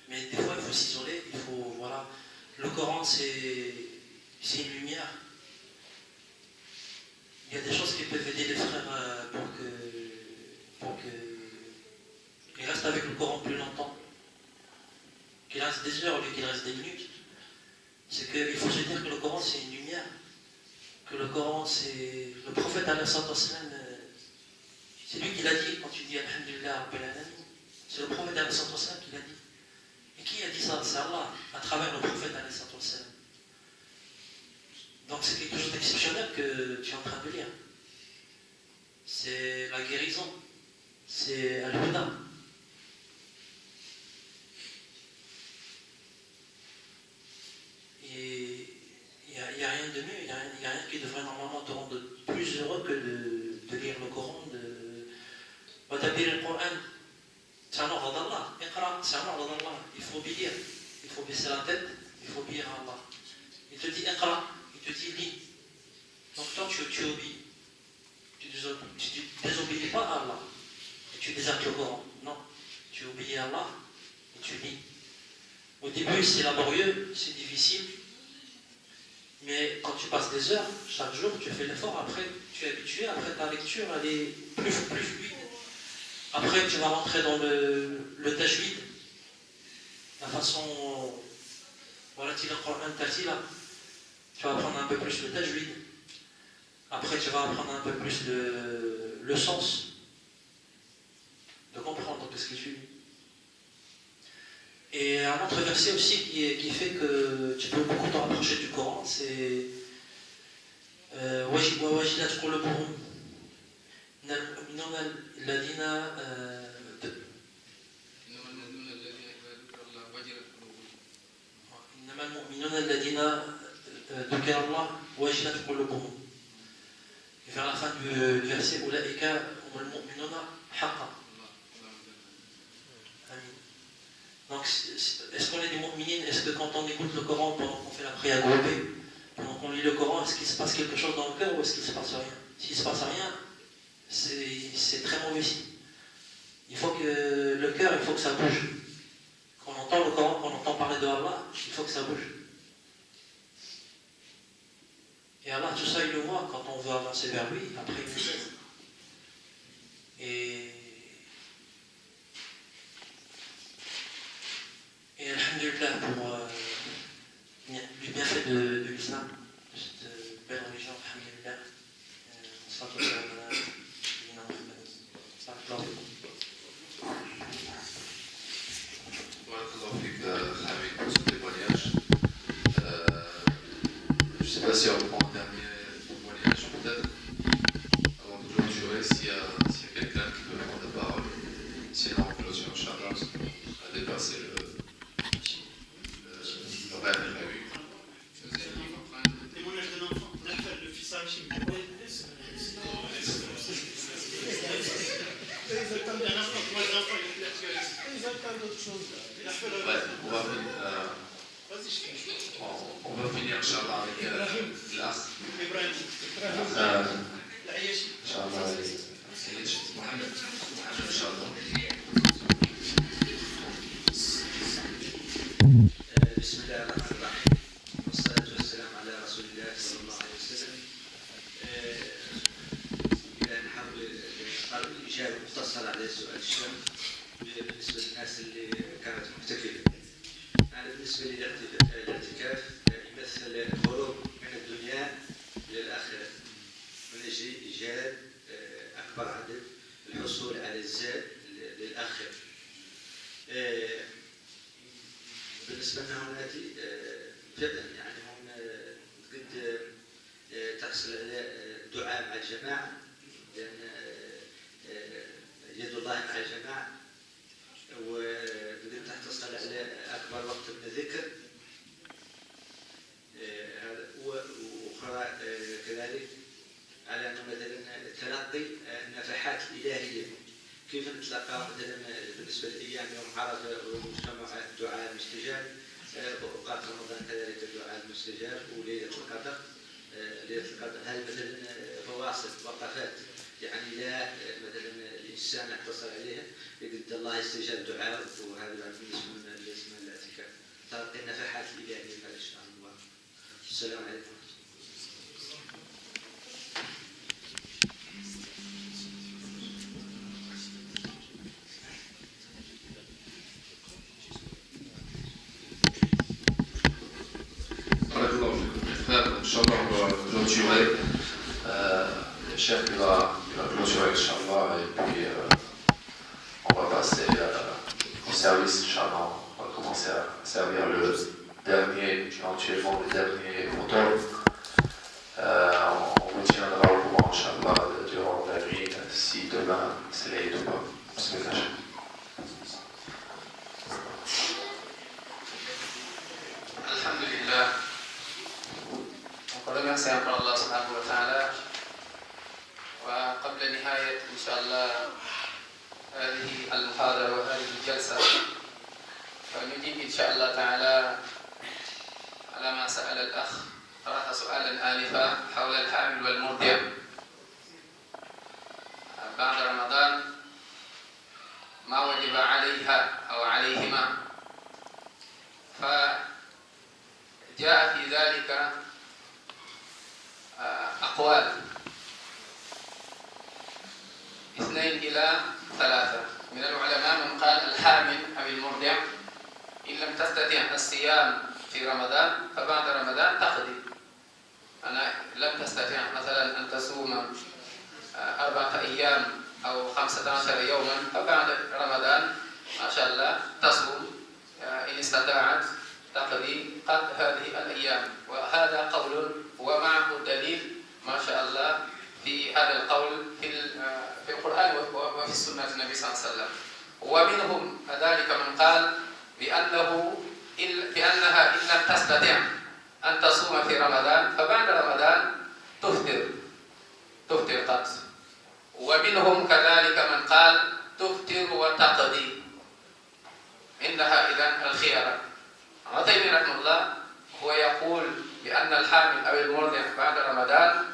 Mais des fois, il faut s'isoler, voilà. Le Coran, c'est une lumière. Il y a des choses qui peuvent aider les frères pour qu'ils restent avec le Coran plus longtemps. Qu'il reste des heures au lieu qu'il reste des minutes. C'est qu'il faut se dire que le Coran, c'est une lumière. Que le Coran, c'est... Le prophète, c'est lui qui l'a dit quand tu dis Alhamdulillah Rabbil Alamin. C'est le prophète qui l'a dit. Et qui a dit ça? C'est Allah, à travers le prophète. de lire. C'est la guérison. C'est Al-Huda. Et il n'y a rien de mieux, il n'y a rien qui devrait normalement te rendre plus heureux que de lire le Coran, de lire le Coran. C'est un ordre d'Allah. Iqra, c'est un ordre d'Allah. Il faut obéir. Il faut baisser la tête. Il faut obéir à Allah. Il te dit Iqra. Il te dit lis. Donc toi, tu obéis. Tu ne désobéis pas à Allah. Et tu désactes le Coran. Non. Tu obéis à Allah et tu lis. Au début, c'est laborieux, c'est difficile. Mais quand tu passes des heures, chaque jour, tu fais l'effort. Après, tu es habitué. Après, ta lecture, elle est plus fluide. Après, tu vas rentrer dans le tajwid, la façon, voilà, tu vas apprendre un peu plus le tajwid. Après, tu vas apprendre un peu plus le sens, de comprendre ce que tu lis. Et un autre verset aussi qui fait que tu peux beaucoup te rapprocher du Coran, c'est وَوَجِلَتْ قُلُوبُهُمْ من المؤمنون الذين إنما المؤمنون الذين ذكر الله وجلت قلوبهم. Et vers la fin du verset, أولئك هم المؤمنون حقا. Amin. Donc, est-ce qu'on est des mu'minines? Est-ce que quand on écoute le Coran, pendant qu'on fait la prière groupée, pendant qu'on lit le Coran, est-ce qu'il se passe quelque chose dans le cœur ou est-ce qu'il ne se passe rien? S'il ne se passe rien, c'est très mauvais signe. Il faut que le cœur, il faut que ça bouge. Quand on entend le Coran, quand on entend parler de Allah, il faut que ça bouge. Et Allah, tout ça, il le voit quand on veut avancer vers lui, après il nous cesse. Et alhamdulillah pour du bienfait de l'islam, de cette belle religion, alhamdulillah. Pour ce témoignage. Je ne sais pas si on reprend un dernier témoignage, peut-être, avant de clôturer, s'il y a quelqu'un qui veut prendre la parole. Sinon, on clôture, Inch'Allah, parce qu'on a dépassé le rêve de la vue. Le témoignage d'un enfant, le fils Hachim. On va finir, Inch'Allah, avec l'as. Inch'Allah, avec Mohamed. Inch'Allah. بسم الله الرحمن الرحيم والصلاة والسلام على رسول الله صلى الله عليه وسلم. إلى نحاول الإجابة مختصرة على سؤال الشاب بالنسبة للناس اللي كانت محتكفة. بالنسبة للاعتكاف يمثل الخروج من الدنيا إلى الآخرة من أجل إيجاد أكبر عدد الحصول على الزاد للآخرة. بالنسبة لنا هناتي فعلا يعني هم قد تحصل على دعاء مع الجماعة لأن يد الله مع الجماعة وقد تحصل على أكبر وقت من الذكر وأخرى كذلك على أنه مثلا تلقي النفحات الإلهية كيف نتلقى مثلا بالنسبة لأيام يوم عرفة ومجتمع الدعاء المستجاب وأوقات رمضان كذلك الدعاء المستجاب وليلة القدر. ليلة القدر هل مثلا فواصل وقفات يعني لا مثلا الإنسان يقتصر عليها يقد الله يستجاب دعاءه وهذا بالنسبة للاعتكاف تلقي النفحات الإلهية إن شاء الله. السلام عليكم. Inch'Allah, on va clôturer. Le chef va clôturer, Inch'Allah, et puis on va passer au service, Inch'Allah. On va commencer à servir le dernier, éventuellement le dernier automne. On vous tiendra au courant. لله. وقد نسأل الله سبحانه وتعالى. وقبل نهاية إن شاء الله هذه المحاضرة وهذه الجلسة فنجيب إن شاء الله تعالى على ما سأل الأخ طرح سؤالا آنفا حول الحامل والمرضع بعد رمضان ما وجب عليها أو عليهما، فجاء في ذلك أقوال 2 إلى 3 من العلماء. من قال الحامل أو المرضع إن لم تستطع الصيام في رمضان فبعد رمضان تقضي. أنا لم تستطع مثلا أن تصوم 4 أيام أو 15 يوما فبعد رمضان ما شاء الله تصوم إن استطاعت تقضي قد هذه الأيام. وهذا قول ومعه دليل ما شاء الله في هذا القول في القرآن وفي السنة النبي صلى الله عليه وسلم. ومنهم ذلك من قال بأنها إن لم تستطع أن تصوم في رمضان فبعد رمضان تفطر قط. ومنهم كذلك من قال تفطر وتقضي، عندها إذن الخيار. عطيمي رحمه الله هو يقول بأن الحامل أو المرضع بعد رمضان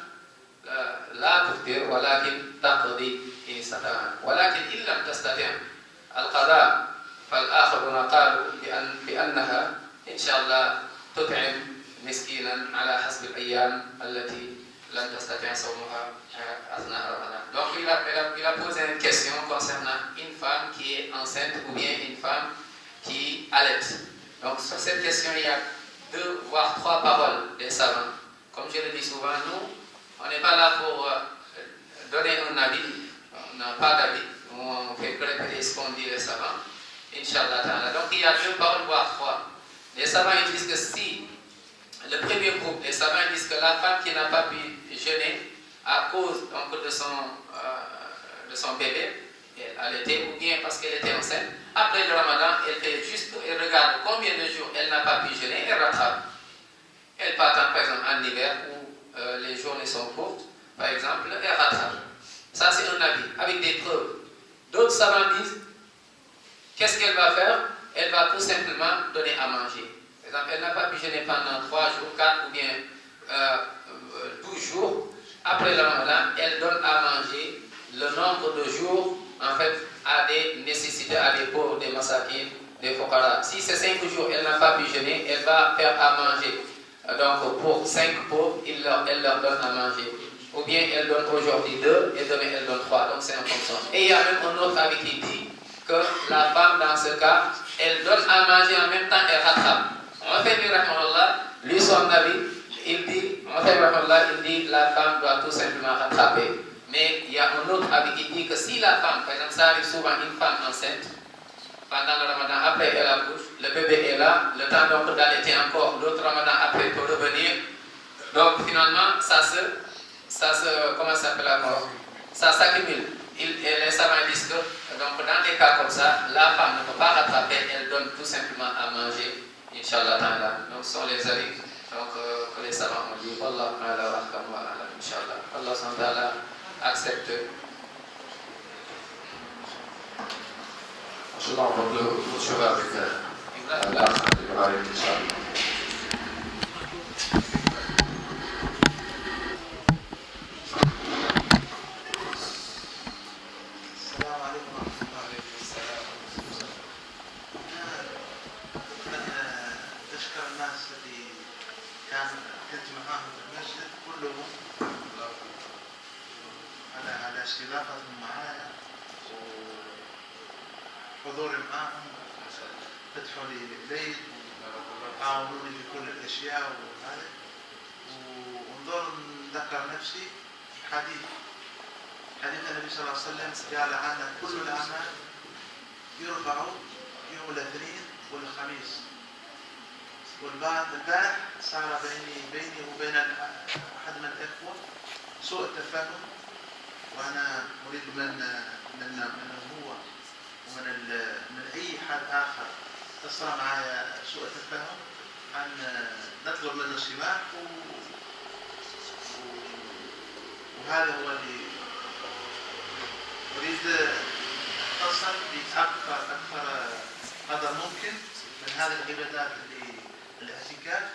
لا تفطر ولكن تقضي إن استطاعت، ولكن إن لم تستطع القضاء فالآخرون قالوا بأنها إن شاء الله تطعم مسكينا على حسب الأيام التي لم تستطع صومها أثناء رمضان. Donc il a posé une question concernant une femme qui est enceinte ou bien une femme qui allaite. Donc sur cette question il y a 2 voire 3 paroles des savants. Comme je le dis souvent, nous on n'est pas là pour donner un avis, on n'a pas d'avis, on fait que répéter ce qu'ont dit les savants. Inch'Allah ta'ala. Donc il y a 2 paroles voire 3. Les savants ils disent que si le premier groupe, les savants disent que la femme qui n'a pas pu jeûner à cause donc, de son bébé, elle allaitait ou bien parce qu'elle était enceinte, après le ramadan, elle fait juste, elle regarde combien de jours elle n'a pas pu jeûner, elle rattrape. Elle part par exemple en hiver où les journées sont courtes, par exemple, elle rattrape. Ça c'est un avis, avec des preuves. D'autres savants disent, qu'est-ce qu'elle va faire? Elle va tout simplement donner à manger. Par exemple, elle n'a pas pu jeûner pendant 3 jours, 4 ou bien 12 jours. Après le ramadan, elle donne à manger le nombre de jours en fait à des nécessités, à des pauvres, des masakin, des fuqara. Si c'est 5 jours, elle n'a pas pu jeûner, elle va faire à manger. Donc pour 5 pauvres, elle leur donne à manger. Ou bien elle donne aujourd'hui 2 et demain elle donne 3. Donc c'est en fonction. Et il y a même un autre avis qui dit que la femme dans ce cas, elle donne à manger en même temps, elle rattrape. Lui son avis, il dit la femme doit tout simplement rattraper. Mais il y a un autre avis qui dit que si la femme, par exemple ça arrive souvent une femme enceinte, pendant le ramadan après elle accouche, le bébé est là, le temps donc d'allaiter encore, l'autre ramadan après peut revenir. Donc finalement ça s'accumule. Et les savants disent que donc, dans des cas comme ça, la femme ne peut pas rattraper, elle donne tout simplement à manger, Inch'Allah ta'ala. Donc ce sont les avis que les savants ont dit. Wallah ta'ala wa rahkamu wa alam, Inch'Allah. Allah ta'ala accepte. Inch'Allah, on va poursuivre avec Ibrahim, Inch'Allah. على استضافتهم معايا وحضوري معاهم، فتحوا لي البيت وعاونوني في كل الاشياء وهذا. ونظل نذكر نفسي حديث النبي صلى الله عليه وسلم قال عنا كل الاعمال يرفع يوم الاثنين والخميس. والبارح صار بيني وبين احد من الاخوه سوء التفاهم، وانا اريد من هو ومن اي حد اخر تصل معي سوء التفاهم عن نطلب منه سماح وهذا هو اللي أريد أتصل بأكثر قدر ممكن من هذه العبادات اللي الاعتكاف،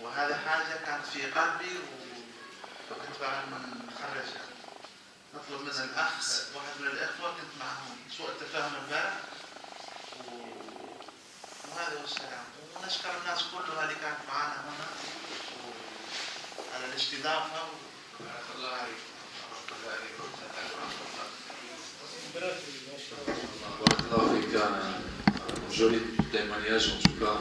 وهذا حاجة كانت في قلبي وكنت بعد من نخرجها. نطلب من الأخ واحد من الإخوة كنت معهم سوء التفاهم امبارح وهذا هو السلام. ونشكر الناس كلها اللي كانت معنا هنا على الاستضافة. بارك الله عليكم. Un joli témoignage en tout cas.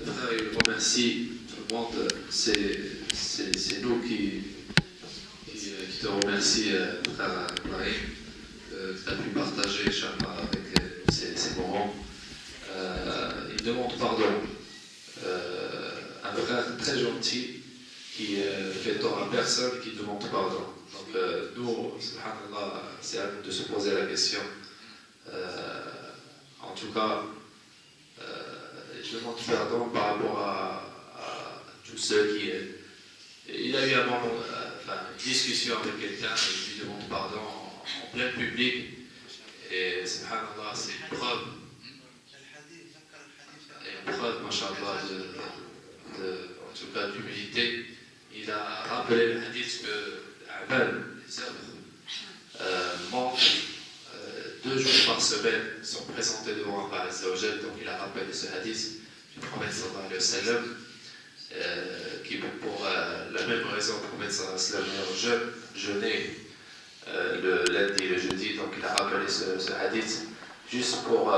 Le frère il remercie tout le monde. C'est nous qui te remercie, frère Ibrahim, que tu as pu partager Inch'Allah avec ces moments. Il demande pardon. Un frère très gentil qui fait tort à personne, qui demande pardon. Donc nous, subhanallah, c'est à nous de se poser la question. En tout cas, je demande pardon par rapport à tous ceux qui... il a eu un moment, une discussion avec quelqu'un et il lui demande pardon en plein public. Et subhanallah, c'est une preuve. Et une preuve, mashallah, en tout cas d'humilité. Il a rappelé le hadith que les œuvres manquent 2 jours par semaine, sont présentés devant Allah Azza wa Jal. Donc il a rappelé ce hadith du prophète sallallahu alayhi wa sallam, qui pour la même raison, le prophète sallallahu alayhi wa sallam jeûnait le lundi et le jeudi. Donc il a rappelé ce hadith juste pour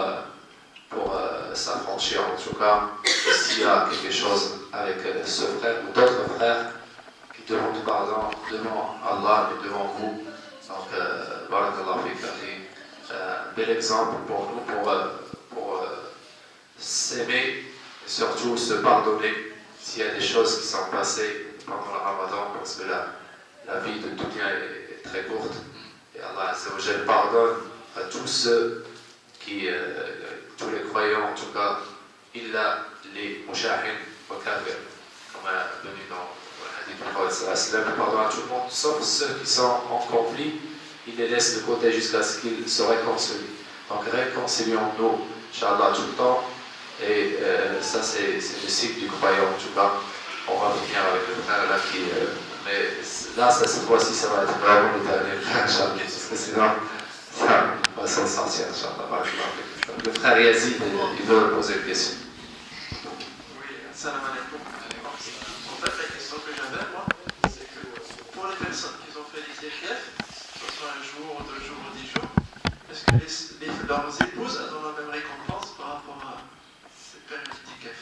s'affranchir, en tout cas, s'il y a quelque chose avec ce frère ou d'autres frères qui demandent pardon devant Allah et devant vous. Donc, barakallahu fik, un bel exemple pour nous, pour s'aimer et surtout se pardonner s'il y a des choses qui sont passées pendant le Ramadan, parce que la vie de dunya est très courte. Et Allah Azza wa Jal pardonne à tous ceux qui, tous les croyants en tout cas, illa les mushahin wa kafir, comme est venu dans le hadith du prophète sallallahu alayhi wa sallam, pardonne à tout le monde, sauf ceux qui sont en conflit. Il les laisse de côté jusqu'à ce qu'ils se réconcilient. Donc réconcilions-nous, Inch'Allah, tout le temps. Et ça, c'est le cycle du croyant, en tout cas. On va finir avec le frère là qui... mais là, cette fois-ci, ça va être vraiment le dernier frère, Inch'Allah. Parce que sinon, ça va s'en sortir, Inch'Allah. Le frère Yazid, il veut poser une question. Oui, salam alaikum. En fait, la question que j'avais, moi, c'est que pour les personnes qui ont fait l'ITF, que ce soit un jour, 2 jours ou 10 jours, est-ce que leurs épouses ont la même récompense par rapport à ces périodes d'ITF?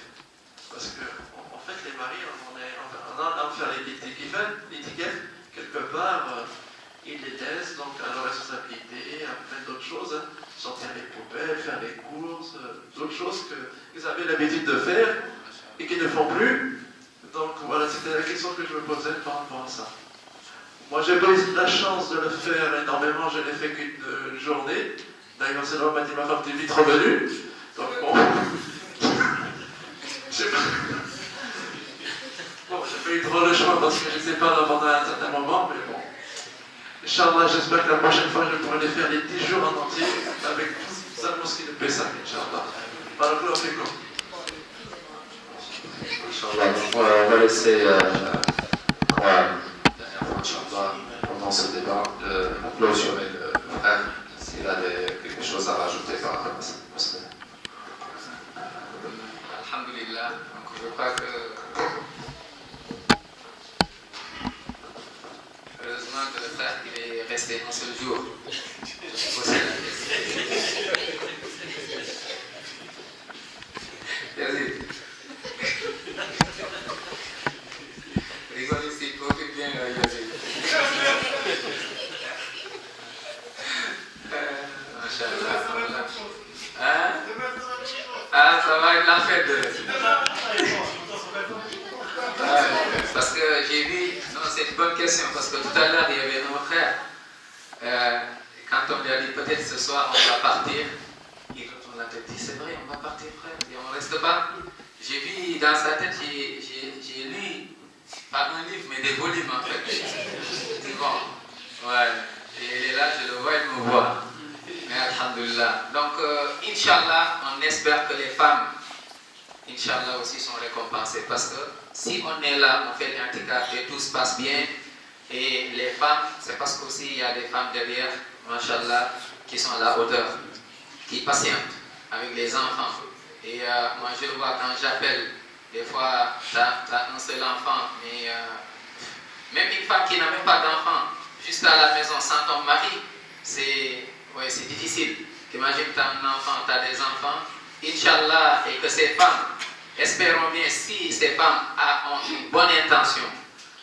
Parce que, en fait, les maris, on a à faire l'ITF, quelque part, ils les laissent donc à leur responsabilité, à plein d'autres choses, sortir les poubelles, faire les courses, d'autres choses qu'ils avaient l'habitude de faire et qu'ils ne font plus. Donc voilà, c'était la question que je me posais par rapport à ça. Moi, j'ai pas eu la chance de le faire énormément, je l'ai fait qu'une journée. D'ailleurs, c'est là où m'a dit ma femme, t'es vite revenue. Donc bon. J'ai pas eu trop le choix parce que je n'étais pas là pendant un certain moment, mais bon. Inch'Allah, j'espère que la prochaine fois, je pourrai les faire les 10 jours en entier avec seulement ce qui nous plaît ça, Inch'Allah. Barakallahu fikum. Inch'Allah, on va laisser Inch'Allah, pendant ce débat, clôturer le frère, s'il a quelque chose à rajouter par rapport à ça. Alhamdulillah, donc je crois que heureusement que le frère il est resté un seul jour. Yazid. Rigole ici, profite bien, Yazid. Masha'Allah. Hein? Ah, ça va être la fête de... parce que j'ai vu, non, c'est une bonne question, parce que tout à l'heure il y avait nos frères. Quand on lui a dit peut-être ce soir on va partir, et quand on l'a dit c'est vrai, on va partir frère, et on ne reste pas. J'ai vu dans sa tête, j'ai lu, pas un livre, mais des volumes en fait. C'est bon. Ouais. Et il est là, je le vois, il me voit. Mais alhamdulillah. Donc, Inch'Allah, on espère que les femmes, Inch'Allah aussi sont récompensées. Parce que si on est là, on fait l'intikaf et tout se passe bien, et les femmes, c'est parce qu'aussi il y a des femmes derrière, Masha'Allah, qui sont à la hauteur, qui patientent avec les enfants. Et moi je le vois quand j'appelle, des fois tu as un seul enfant, mais même une femme qui n'a même pas d'enfant, juste à la maison sans ton mari, c'est difficile. Imagine tu as un enfant, tu as des enfants, Inch'Allah, et que ces femmes, espérons bien, si ces femmes ont une bonne intention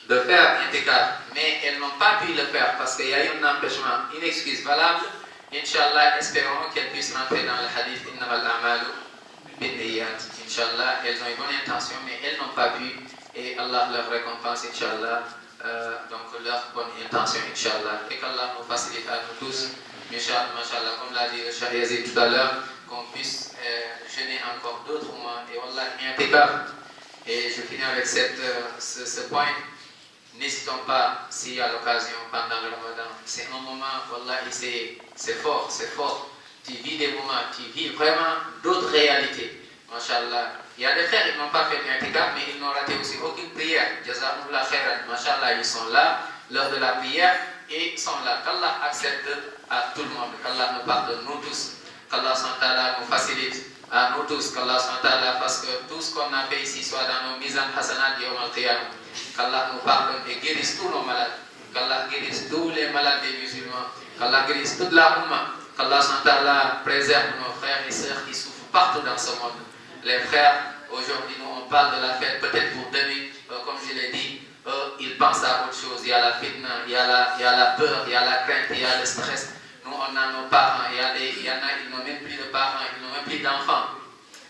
de faire l'intikaf, mais elles n'ont pas pu le faire parce qu'il y a eu un empêchement, une excuse valable, Inch'Allah, espérons qu'elles puissent rentrer dans le hadith Innamal a'malu binniyat. Inch'Allah, elles ont une bonne intention, mais elles n'ont pas pu, et Allah leur récompense, Inch'Allah, donc leur bonne intention, Inch'Allah, et qu'Allah nous facilite à nous tous, Inch'Allah, comme l'a dit le Cheikh Yazid tout à l'heure, qu'on puisse jeûner encore d'autres mois, et Wallah, l'intikaf. Et je finis avec ce point. N'hésitons pas, s'il y a l'occasion pendant le Ramadan, c'est un moment, Wallah, c'est fort, c'est fort. Tu vis des moments, tu vis vraiment d'autres réalités. Masha'Allah. Il y a des frères, ils n'ont pas fait l'intikaf, mais ils n'ont raté aussi aucune prière. Jazakumullah khairan. Masha'Allah, ils sont là, lors de la prière, et ils sont là. Qu'Allah accepte à tout le monde, qu'Allah nous pardonne, nous tous, qu'Allah nous facilite à nous tous, qu'Allah fasse que tout ce qu'on a fait ici soit dans nos mizan hasanat yawm al-qiyamah. Qu'Allah nous pardonne et guérisse tous nos malades, qu'Allah guérisse tous les malades des musulmans, qu'Allah guérisse toute la Ummah, qu'Allah préserve nos frères et sœurs qui souffrent partout dans ce monde. Les frères, aujourd'hui nous on parle de la fête, peut-être pour demain, comme je l'ai dit, ils pensent à autre chose. Il y a la fitna, il y a la peur, il y a la crainte, il y a le stress. Nous on a nos parents, il y en a, ils n'ont même plus de parents, ils n'ont même plus d'enfants.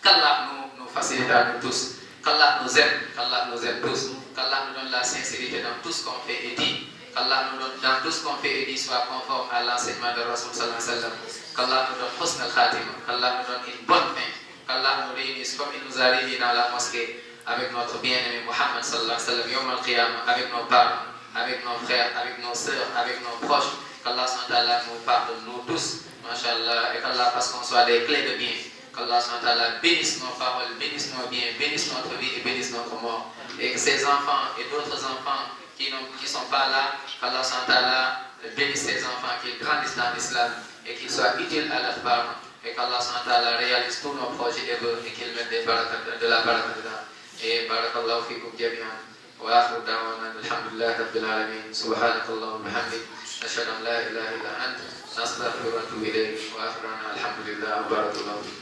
Qu'Allah nous facilite à nous tous. Qu'Allah nous aime tous. Qu'Allah nous donne la sincérité dans tout ce qu'on fait et dit. Qu'Allah nous donne dans tout ce qu'on fait et dit soit conforme à l'enseignement de Rasul sallallahu alayhi wa sallam. Qu'Allah nous donne husn al-khatima. Qu'Allah nous donne une bonne fin. Qu'Allah nous réunisse comme il nous a réunis dans la mosquée avec notre bien-aimé Muhammad sallallahu alayhi wa sallam, yawm al-qiyamah, avec nos parents, avec nos frères, avec nos sœurs, avec nos proches. Qu'Allah nous pardonne, nous tous, Masha'Allah, et qu'Allah fasse qu'on soit des clés de bien. Qu'Allah bénisse nos paroles, bénisse nos biens, bénisse notre vie et bénisse notre mort. Et que ces enfants et d'autres enfants qui ne sont pas là, qu'Allah bénisse ces enfants, qu'ils grandissent dans l'islam et qu'ils soient utiles à leurs parents. Et qu'Allah réalise tous nos projets et vœux et qu'ils mettent de la barakah. Et barakallahu fikum jami'an. Wa akhiru da'wana alhamdulillahi rabbil alamin. Subhanakallahumma wa bihamdik. أشهد أن لا إله إلا أنت نستغفرك ونتوب إليك وآخرنا الحمد لله وبارك الله فيك.